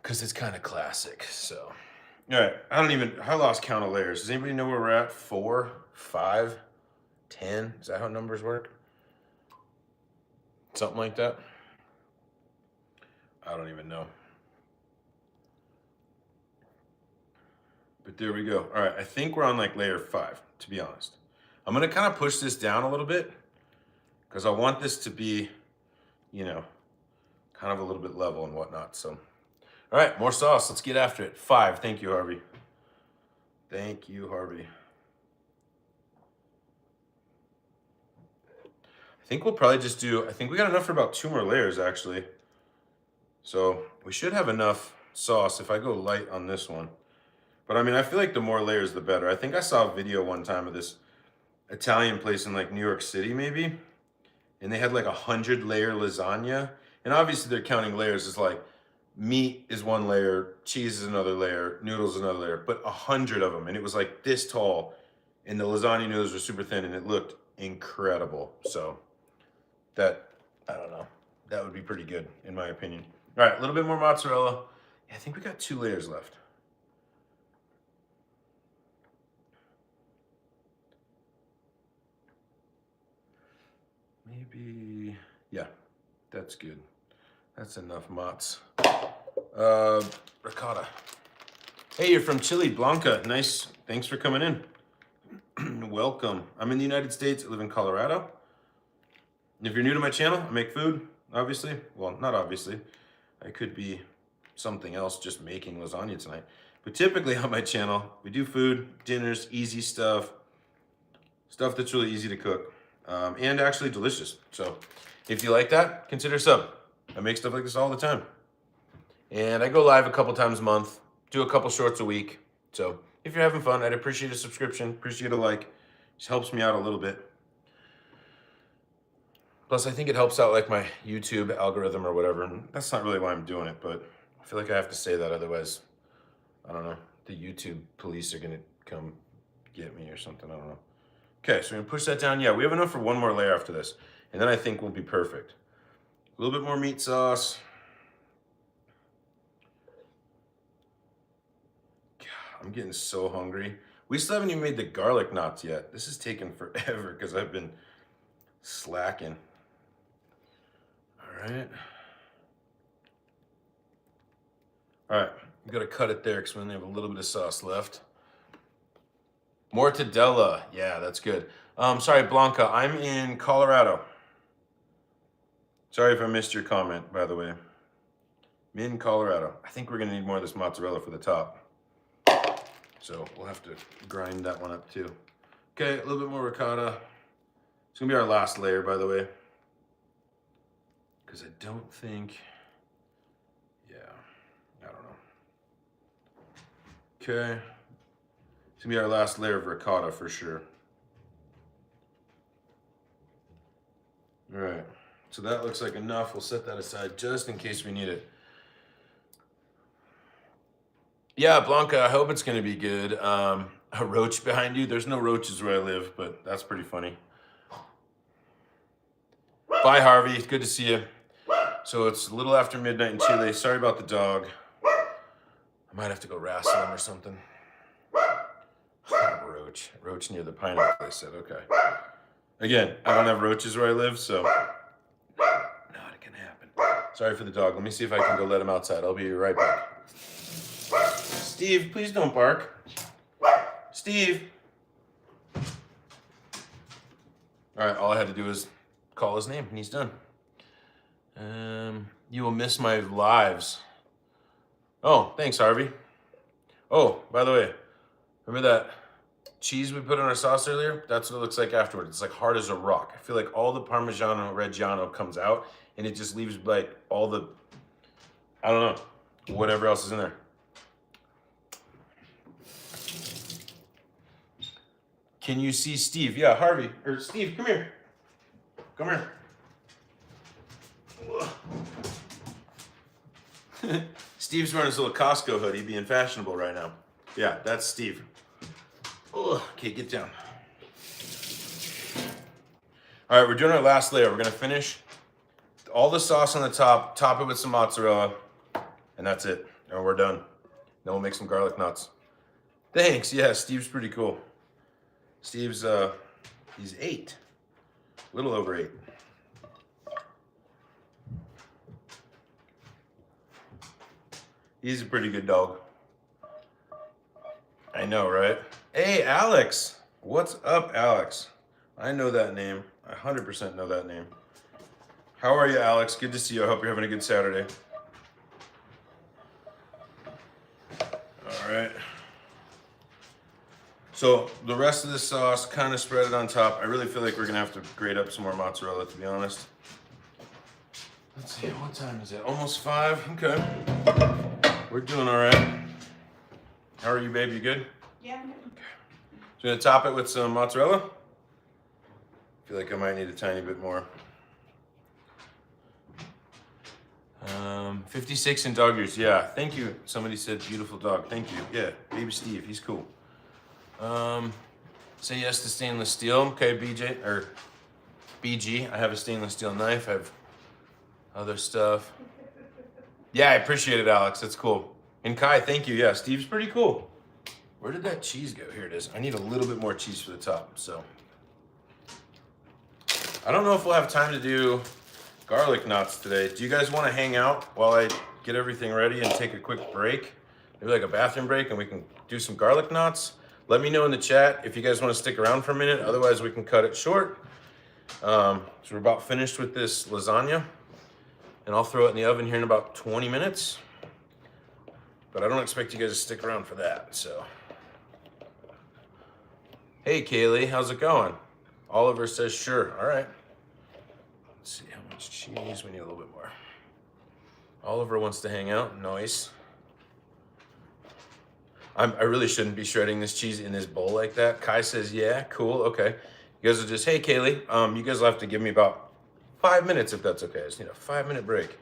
Cause it's kind of classic, so. All right, I lost count of layers. Does anybody know where we're at? 4, 5, 10? Is that how numbers work? Something like that? I don't even know. But there we go. All right, I think we're on like layer 5, to be honest. I'm gonna kind of push this down a little bit because I want this to be, you know, kind of a little bit level and whatnot. So, all right, more sauce. Let's get after it. 5. Thank you, Harvey. Thank you, Harvey. I think we'll probably just do, I think we got enough for about 2 more layers, actually. So we should have enough sauce if I go light on this one. But I mean, I feel like the more layers, the better. I think I saw a video one time of this Italian place in like New York City, maybe. And they had like 100-layer lasagna. And obviously they're counting layers as like meat is 1 layer, cheese is another layer, noodles is another layer, but 100 of them. And it was like this tall. And the lasagna noodles were super thin and it looked incredible. So that, I don't know, that would be pretty good in my opinion. All right, a little bit more mozzarella. Yeah, I think we got 2 layers left. Maybe, yeah, that's good. That's enough mozz. Ricotta. Hey, you're from Chile, Blanca. Nice, thanks for coming in. Welcome. I'm in the United States, I live in Colorado. And if you're new to my channel, I make food, obviously. Well, not obviously. I could be something else, just making lasagna tonight. But typically on my channel, we do food, dinners, easy stuff that's really easy to cook. And actually delicious. So if you like that, consider a sub. I make stuff like this all the time. And I go live a couple times a month, do a couple shorts a week. So if you're having fun, I'd appreciate a subscription, appreciate a like. Just helps me out a little bit. Plus, I think it helps out like my YouTube algorithm or whatever. And that's not really why I'm doing it, but I feel like I have to say that. Otherwise, I don't know, the YouTube police are going to come get me or something. I don't know. Okay, so we're gonna push that down. Yeah, we have enough for 1 more layer after this. And then I think we'll be perfect. A little bit more meat sauce. God, I'm getting so hungry. We still haven't even made the garlic knots yet. This is taking forever because I've been slacking. All right. All right, I'm gonna cut it there because we only have a little bit of sauce left. Mortadella, yeah, that's good. Sorry, Blanca, I'm in Colorado. Sorry if I missed your comment, by the way. I'm in Colorado. I think we're gonna need more of this mozzarella for the top. So we'll have to grind that one up too. Okay, a little bit more ricotta. It's gonna be our last layer, by the way. Because I don't think, yeah, I don't know. Okay. It's gonna be our last layer of ricotta for sure. All right, so that looks like enough. We'll set that aside just in case we need it. Yeah, Blanca, I hope it's gonna be good. A roach behind you? There's no roaches where I live, but that's pretty funny. Bye, Harvey, it's good to see you. So it's a little after midnight in Chile. Sorry about the dog. I might have to go wrestle him or something. Roach near the pineapple, I said, okay. Again, I don't have roaches where I live, so not gonna happen. Sorry for the dog. Let me see if I can go let him outside. I'll be right back. Steve, please don't bark. Steve. All right, all I had to do was call his name and he's done. You will miss my lives. Oh, thanks, Harvey. Oh, by the way, remember that cheese we put on our sauce earlier? That's what it looks like afterward. It's like hard as a rock. I feel like all the Parmigiano Reggiano comes out and it just leaves like all the, I don't know, whatever else is in there. Can you see Steve? Yeah, Harvey, or Steve, come here. Come here. Steve's wearing his little Costco hoodie, being fashionable right now. Yeah, that's Steve. Okay, get down. All right, we're doing our last layer. We're gonna finish all the sauce on the top, top it with some mozzarella, and that's it. And we're done. Then we'll make some garlic knots. Thanks. Yeah, Steve's pretty cool. Steve's he's 8. A little over 8. He's a pretty good dog. I know, right? Hey, Alex. What's up, Alex? I know that name. I 100% know that name. How are you, Alex? Good to see you. I hope you're having a good Saturday. All right. So the rest of the sauce, kind of spread it on top. I really feel like we're gonna have to grate up some more mozzarella, to be honest. Let's see, what time is it? Almost 5. Okay. We're doing all right. How are you, babe? You good? Yeah. So gonna top it with some mozzarella. I feel like I might need a tiny bit more. 56 in dog years. Yeah, thank you. Somebody said beautiful dog. Thank you. Yeah, baby Steve. He's cool. Say yes to stainless steel. Okay, BJ or BG. I have a stainless steel knife. I have other stuff. Yeah, I appreciate it, Alex. That's cool. And Kai, thank you. Yeah, Steve's pretty cool. Where did that cheese go? Here it is. I need a little bit more cheese for the top. So I don't know if we'll have time to do garlic knots today. Do you guys want to hang out while I get everything ready and take a quick break? Maybe like a bathroom break, and we can do some garlic knots? Let me know in the chat if you guys want to stick around for a minute. Otherwise, we can cut it short. So we're about finished with this lasagna, and I'll throw it in the oven here in about 20 minutes. But I don't expect you guys to stick around for that, so. Hey, Kaylee, how's it going? Oliver says sure. All right. Let's see how much cheese. We need a little bit more. Oliver wants to hang out. Nice. I really shouldn't be shredding this cheese in this bowl like that. Kai says, yeah, cool, okay. You guys will just, hey, Kaylee, you guys will have to give me about 5 minutes if that's okay. I just need a 5-minute break.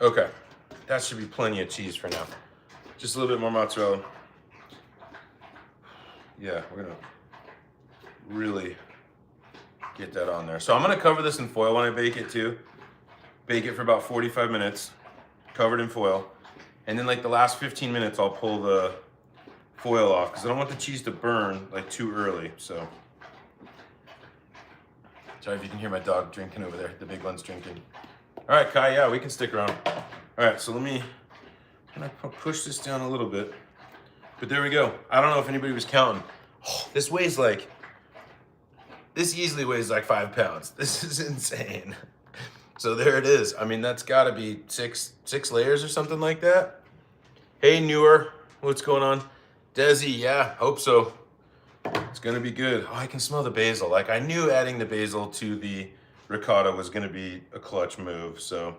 Okay, that should be plenty of cheese for now. Just a little bit more mozzarella. Yeah, we're gonna really get that on there. So I'm gonna cover this in foil when I bake it too. Bake it for about 45 minutes, covered in foil. And then like the last 15 minutes, I'll pull the foil off because I don't want the cheese to burn like too early, so. Sorry if you can hear my dog drinking over there. The big one's drinking. All right, Kai, yeah, we can stick around. All right, so let me push this down a little bit. But there we go. I don't know if anybody was counting. Oh, this easily weighs like 5 pounds. This is insane. So there it is. I mean, that's gotta be six layers or something like that. Hey, Newer, what's going on? Desi, yeah, hope so. It's gonna be good. Oh, I can smell the basil. Like I knew adding the basil to the ricotta was gonna be a clutch move, so.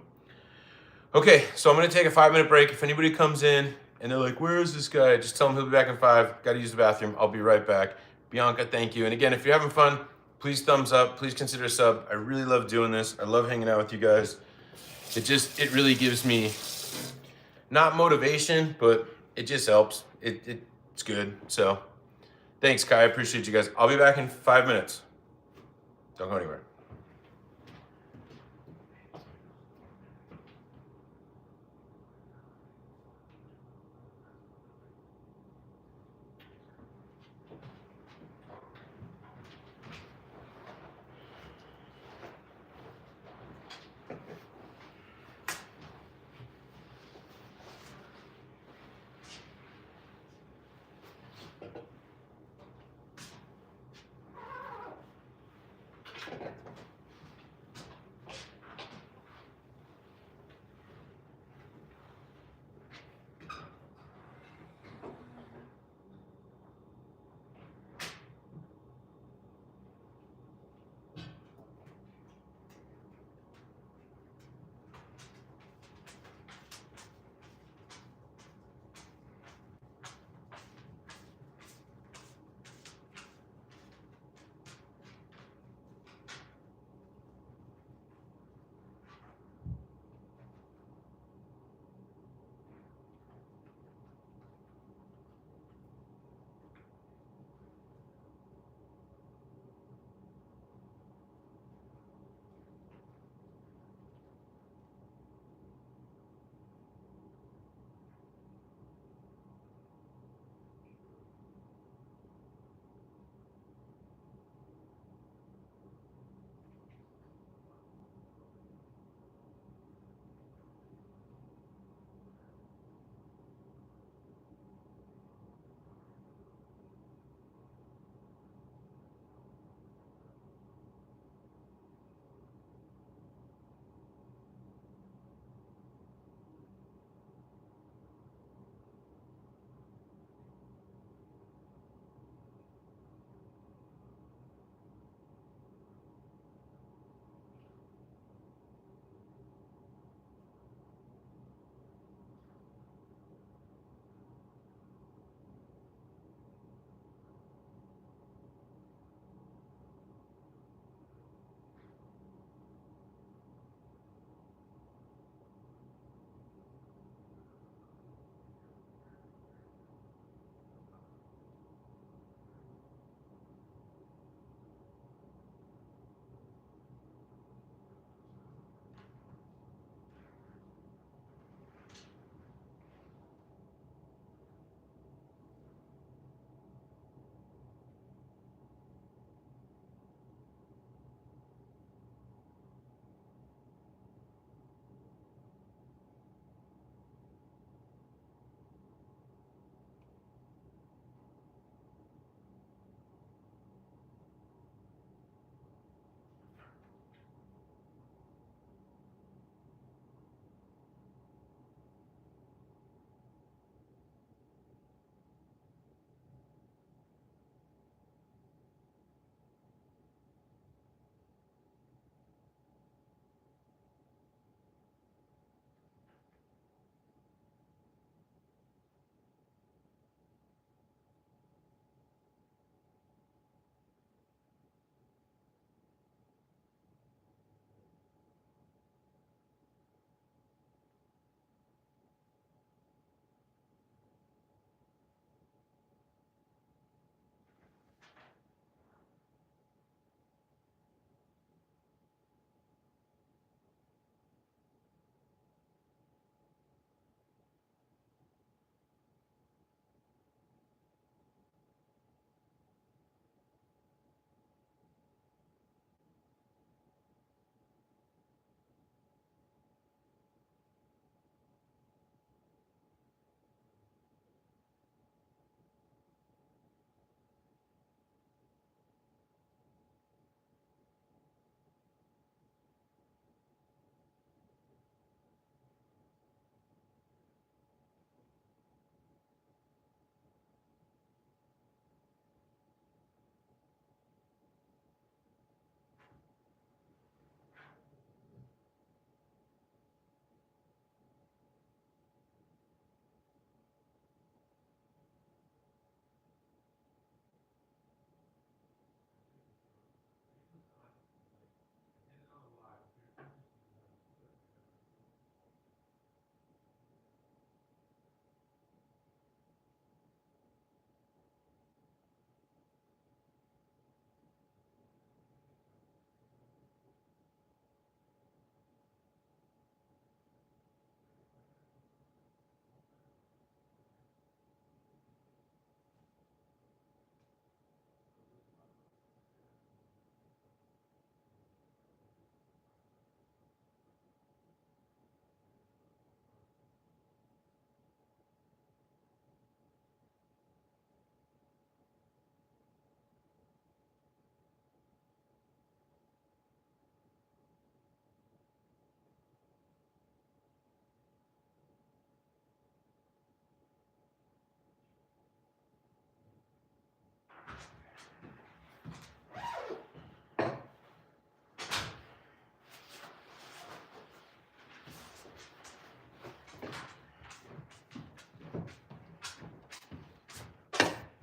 Okay, so I'm gonna take a 5-minute break. If anybody comes in and they're like, where is this guy? Just tell them he'll be back in 5. Gotta use the bathroom. I'll be right back. Bianca, thank you. And again, if you're having fun, please thumbs up. Please consider a sub. I really love doing this. I love hanging out with you guys. It really gives me, not motivation, but it just helps. It's good. So thanks, Kai. I appreciate you guys. I'll be back in 5 minutes. Don't go anywhere.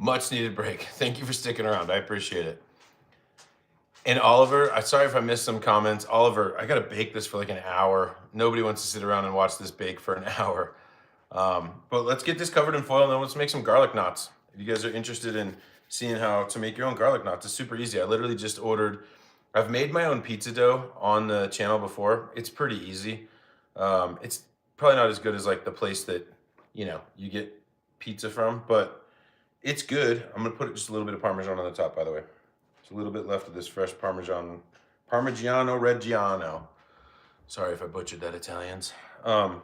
Much needed break. Thank you for sticking around. I appreciate it. And Oliver, I'm sorry if I missed some comments. Oliver, I gotta bake this for like an hour. Nobody wants to sit around and watch this bake for an hour. But let's get this covered in foil and then let's make some garlic knots. If you guys are interested in seeing how to make your own garlic knots, it's super easy. I literally just ordered, I've made my own pizza dough on the channel before. It's pretty easy. It's probably not as good as like the place that, you know, you get pizza from, but it's good. I'm gonna put just a little bit of Parmesan on the top, by the way. There's a little bit left of this fresh Parmigiano Reggiano. Sorry if I butchered that, Italians. So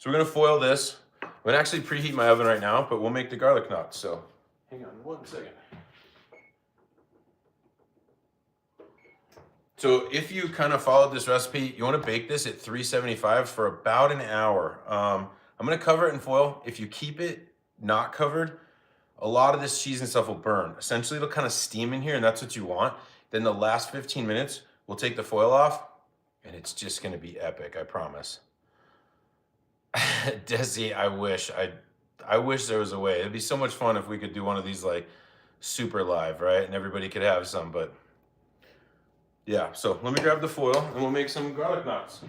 we're gonna foil this. I'm gonna actually preheat my oven right now, but we'll make the garlic knots. So hang on 1 second. So if you kind of followed this recipe, you want to bake this at 375 for about an hour. I'm gonna cover it in foil. If you keep it not covered, a lot of this cheese and stuff will burn. Essentially, it'll kind of steam in here, and that's what you want. Then the last 15 minutes, we'll take the foil off, and it's just gonna be epic, I promise. Desi, I wish there was a way. It'd be so much fun if we could do one of these like super live, right? And everybody could have some, but yeah. So let me grab the foil, and we'll make some garlic knots.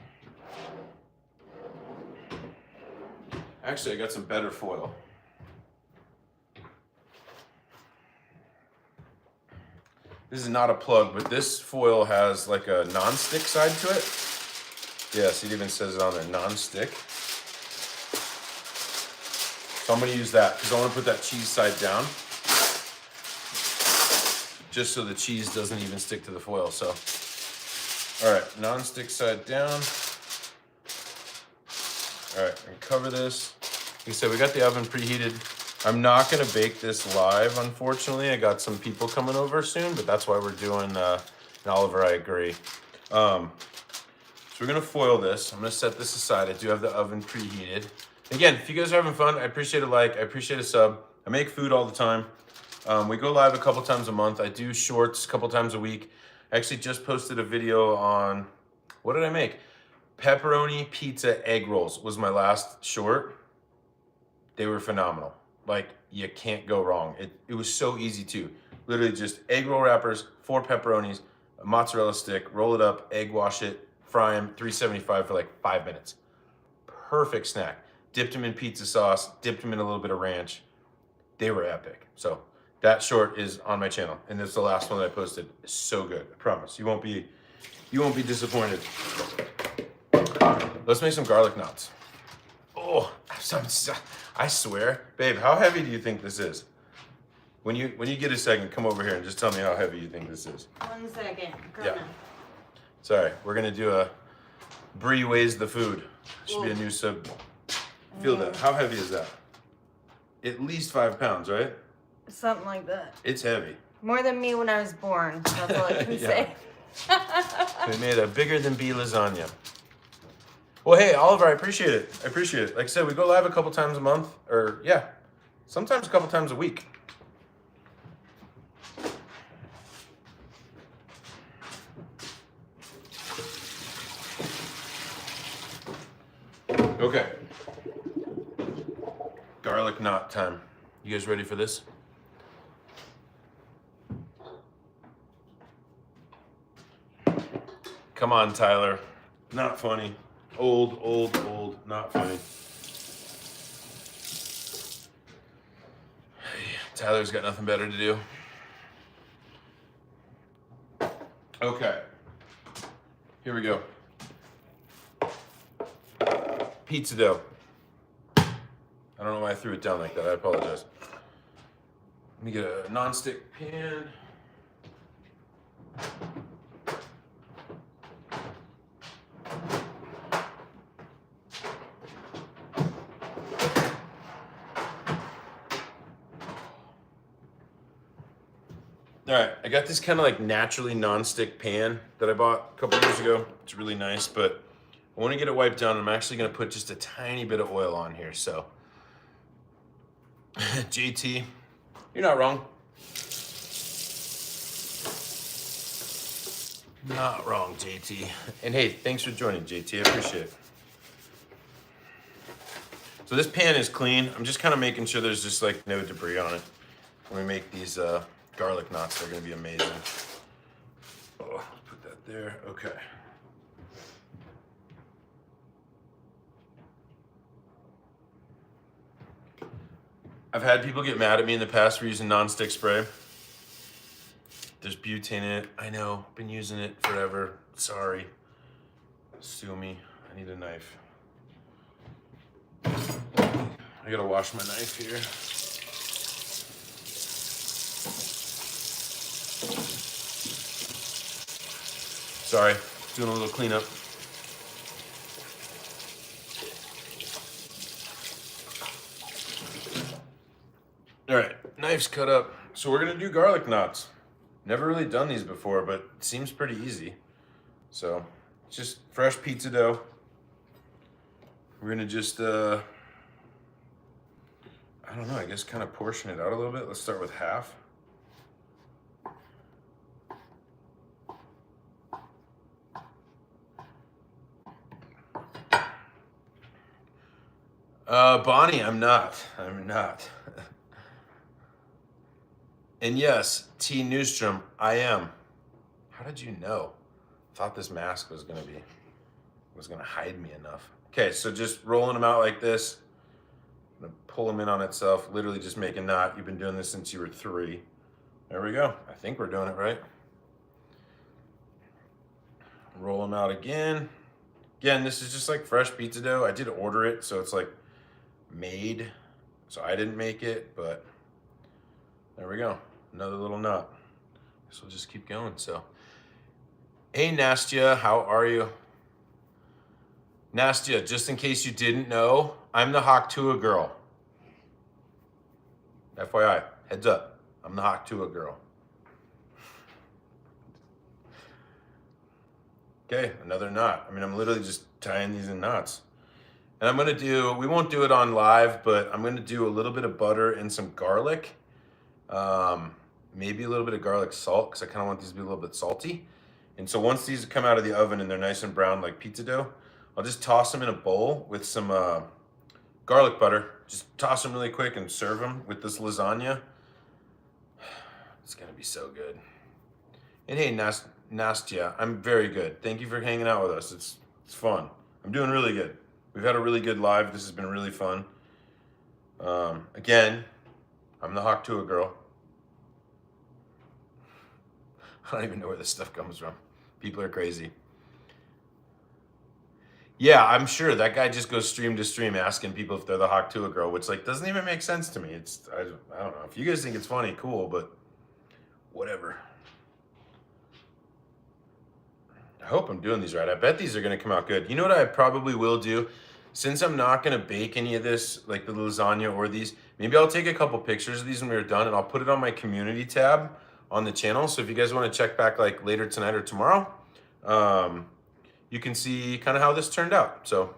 Actually, I got some better foil. This is not a plug, but this foil has like a non-stick side to it. Yes, it even says it on there, non-stick. So I'm gonna use that because I wanna put that cheese side down just so the cheese doesn't even stick to the foil, so. All right, non-stick side down. All right, and cover this. Like I said, we got the oven preheated. I'm not gonna bake this live, unfortunately. I got some people coming over soon, but that's why we're doing, and Oliver, I agree. So we're gonna foil this. I'm gonna set this aside. I do have the oven preheated. Again, if you guys are having fun, I appreciate a like, I appreciate a sub. I make food all the time. We go live a couple times a month. I do shorts a couple times a week. I actually just posted a video on, what did I make? Pepperoni pizza egg rolls was my last short. They were phenomenal. Like, you can't go wrong. It was so easy too. Literally just egg roll wrappers, 4 pepperonis, a mozzarella stick, roll it up, egg wash it, fry them, 375 for like 5 minutes. Perfect snack. Dipped them in pizza sauce, dipped them in a little bit of ranch. They were epic. So that short is on my channel, and this is the last one that I posted. It's so good, I promise. You won't be disappointed. Let's make some garlic knots. Oh, I swear, babe, how heavy do you think this is? When you get a second, come over here and just tell me how heavy you think this is. 1 second. Yeah. Sorry, we're gonna do a Bree weighs the food. Should be a new sub. Feel that. How heavy is that? At least 5 pounds, right? Something like that. It's heavy. More than me when I was born. That's all I can say. We made a bigger than bee lasagna. Well, hey, Oliver, I appreciate it. I appreciate it. Like I said, we go live a couple times a month, or yeah, sometimes a couple times a week. Okay. Garlic knot time. You guys ready for this? Come on, Tyler. Not funny. Old, not funny. Tyler's got nothing better to do. Okay. Here we go. Pizza dough. I don't know why I threw it down like that. I apologize. Let me get a non-stick pan. All right, I got this kind of like naturally non-stick pan that I bought a couple years ago. It's really nice, but I want to get it wiped down. I'm actually going to put just a tiny bit of oil on here. So, JT, you're not wrong. Not wrong, JT. And hey, thanks for joining, JT. I appreciate it. So this pan is clean. I'm just kind of making sure there's just like no debris on it. when we make these garlic knots. They're gonna be amazing. Oh, put that there. Okay. I've had people get mad at me in the past for using nonstick spray. There's butane in it. I know, been using it forever. Sorry. Sue me. I need a knife. I gotta wash my knife here. Sorry, doing a little cleanup. All right, knife's cut up. So we're gonna do garlic knots. Never really done these before, but it seems pretty easy. So, just fresh pizza dough. We're gonna just, I don't know, I guess kind of portion it out a little bit. Let's start with half. Bonnie, I'm not. And yes, T. Newstrom, I am. How did you know? Thought this mask was gonna hide me enough. Okay, so just rolling them out like this. I'm gonna pull them in on itself, literally just make a knot. You've been doing this since you were 3. There we go. I think we're doing it right. Roll them out again. Again, this is just like fresh pizza dough. I did order it, so it's like made. So I didn't make it, but there we go. Another little knot. So we'll just keep going. So, hey Nastya, how are you? Nastya, just in case you didn't know, I'm the Haktua girl. FYI, heads up, I'm the Haktua girl. Okay, another knot. I mean, I'm literally just tying these in knots. And I'm gonna do, we won't do it on live, but I'm gonna do a little bit of butter and some garlic. Maybe a little bit of garlic salt, because I kind of want these to be a little bit salty. And so once these come out of the oven and they're nice and brown like pizza dough, I'll just toss them in a bowl with some garlic butter. Just toss them really quick and serve them with this lasagna. It's gonna be so good. And hey, Nastya, I'm very good. Thank you for hanging out with us. It's fun. I'm doing really good. We've had a really good live. This has been really fun. Again, I'm the Haktua girl. I don't even know where this stuff comes from. People are crazy. Yeah, I'm sure that guy just goes stream to stream asking people if they're the Haktua girl, which like doesn't even make sense to me. I don't know. If you guys think it's funny, cool, but whatever. I hope I'm doing these right. I bet these are gonna come out good. You know what I probably will do? Since I'm not gonna bake any of this, like the lasagna or these, maybe I'll take a couple pictures of these when we're done and I'll put it on my community tab on the channel. So if you guys want to check back like later tonight or tomorrow, you can see kind of how this turned out. So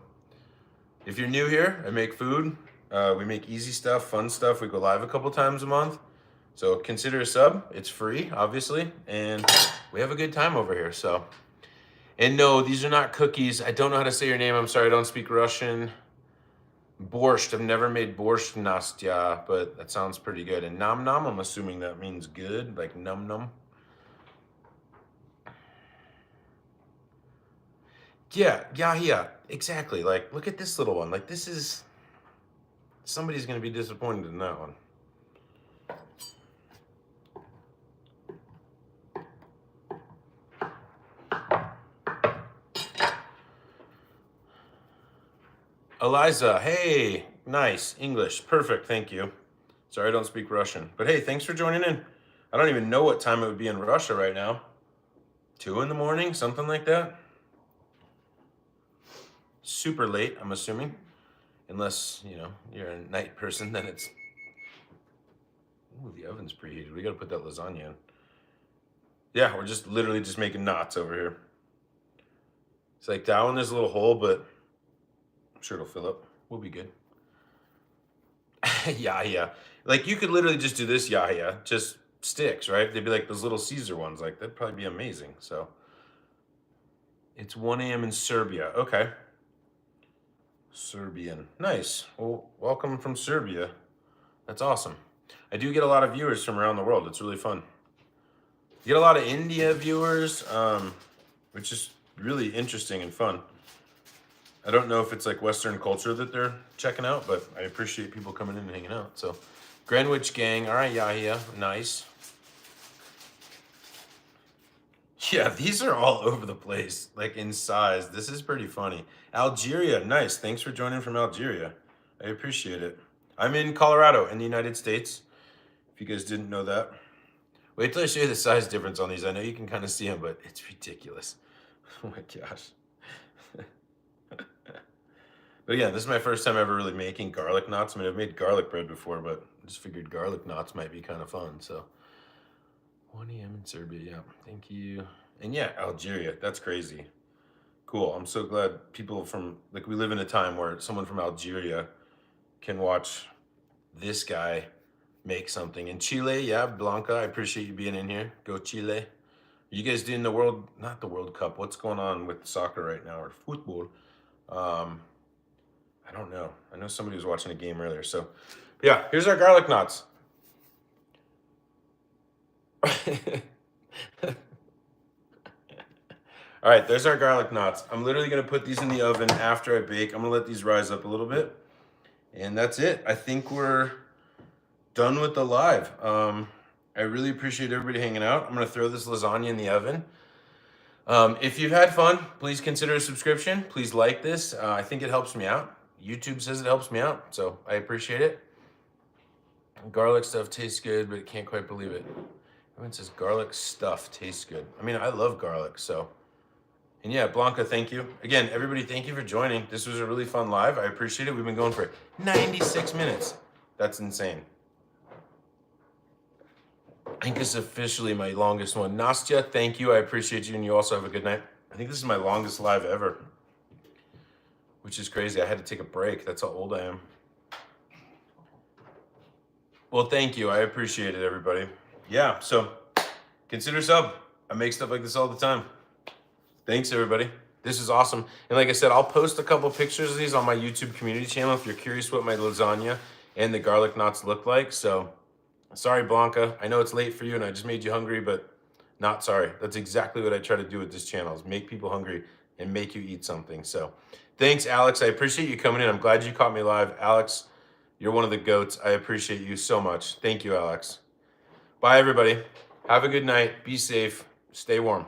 if you're new here, I make food. We make easy stuff, fun stuff. We go live a couple times a month. So consider a sub. It's free, obviously. And we have a good time over here. So, and no, these are not cookies. I don't know how to say your name. I'm sorry, I don't speak Russian. Borscht. I've never made borscht, Nastya, but that sounds pretty good. And nom nom, I'm assuming that means good, like num num. Yeah, exactly. Like, look at this little one. Like, this is, somebody's gonna be disappointed in that one. Eliza, hey, nice, English, perfect, thank you. Sorry I don't speak Russian, but hey, thanks for joining in. I don't even know what time it would be in Russia right now. 2 in the morning, something like that. Super late, I'm assuming. Unless, you know, you're a night person, then it's... Ooh, the oven's preheated. We gotta put that lasagna in. Yeah, we're just literally just making knots over here. It's like that one, there's a little hole, but I'm sure it'll fill up. We'll be good. Yeah. Like you could literally just do this, yeah. Just sticks, right? They'd be like those little Caesar ones. Like that'd probably be amazing. So it's 1 a.m. in Serbia. Okay. Serbian. Nice. Well, welcome from Serbia. That's awesome. I do get a lot of viewers from around the world. It's really fun. You get a lot of India viewers, which is really interesting and fun. I don't know if it's like Western culture that they're checking out, but I appreciate people coming in and hanging out. So, Greenwich gang. All right, Yahya. Nice. Yeah, these are all over the place, like in size. This is pretty funny. Algeria. Nice. Thanks for joining from Algeria. I appreciate it. I'm in Colorado in the United States, if you guys didn't know that. Wait till I show you the size difference on these. I know you can kind of see them, but it's ridiculous. Oh my gosh. But yeah, this is my first time ever really making garlic knots. I mean, I've made garlic bread before, but I just figured garlic knots might be kind of fun. So 1 a.m. in Serbia, yeah. Thank you. And yeah, Algeria. That's crazy. Cool. I'm so glad people from, like, we live in a time where someone from Algeria can watch this guy make something. In Chile, yeah, Blanca, I appreciate you being in here. Go Chile. Are you guys doing the World, not the World Cup, what's going on with soccer right now, or football? I don't know. I know somebody was watching a game earlier. So yeah, here's our garlic knots. All right, there's our garlic knots. I'm literally gonna put these in the oven after I bake. I'm gonna let these rise up a little bit. And that's it. I think we're done with the live. I really appreciate everybody hanging out. I'm gonna throw this lasagna in the oven. If you've had fun, please consider a subscription. Please like this. I think it helps me out. YouTube says it helps me out, so I appreciate it. Garlic stuff tastes good, but can't quite believe it. Everyone says garlic stuff tastes good. I mean, I love garlic, so. And yeah, Blanca, thank you. Again, everybody, thank you for joining. This was a really fun live. I appreciate it. We've been going for 96 minutes. That's insane. I think this is officially my longest one. Nastya, thank you. I appreciate you, and you also have a good night. I think this is my longest live ever, which is crazy. I had to take a break. That's how old I am. Well, thank you. I appreciate it, everybody. Yeah, so consider sub. I make stuff like this all the time. Thanks, everybody. This is awesome. And like I said, I'll post a couple pictures of these on my YouTube community channel if you're curious what my lasagna and the garlic knots look like. So sorry, Blanca. I know it's late for you and I just made you hungry, but not sorry. That's exactly what I try to do with this channel, is make people hungry and make you eat something. So thanks, Alex. I appreciate you coming in. I'm glad you caught me live. Alex, you're one of the goats. I appreciate you so much. Thank you, Alex. Bye, everybody. Have a good night. Be safe. Stay warm.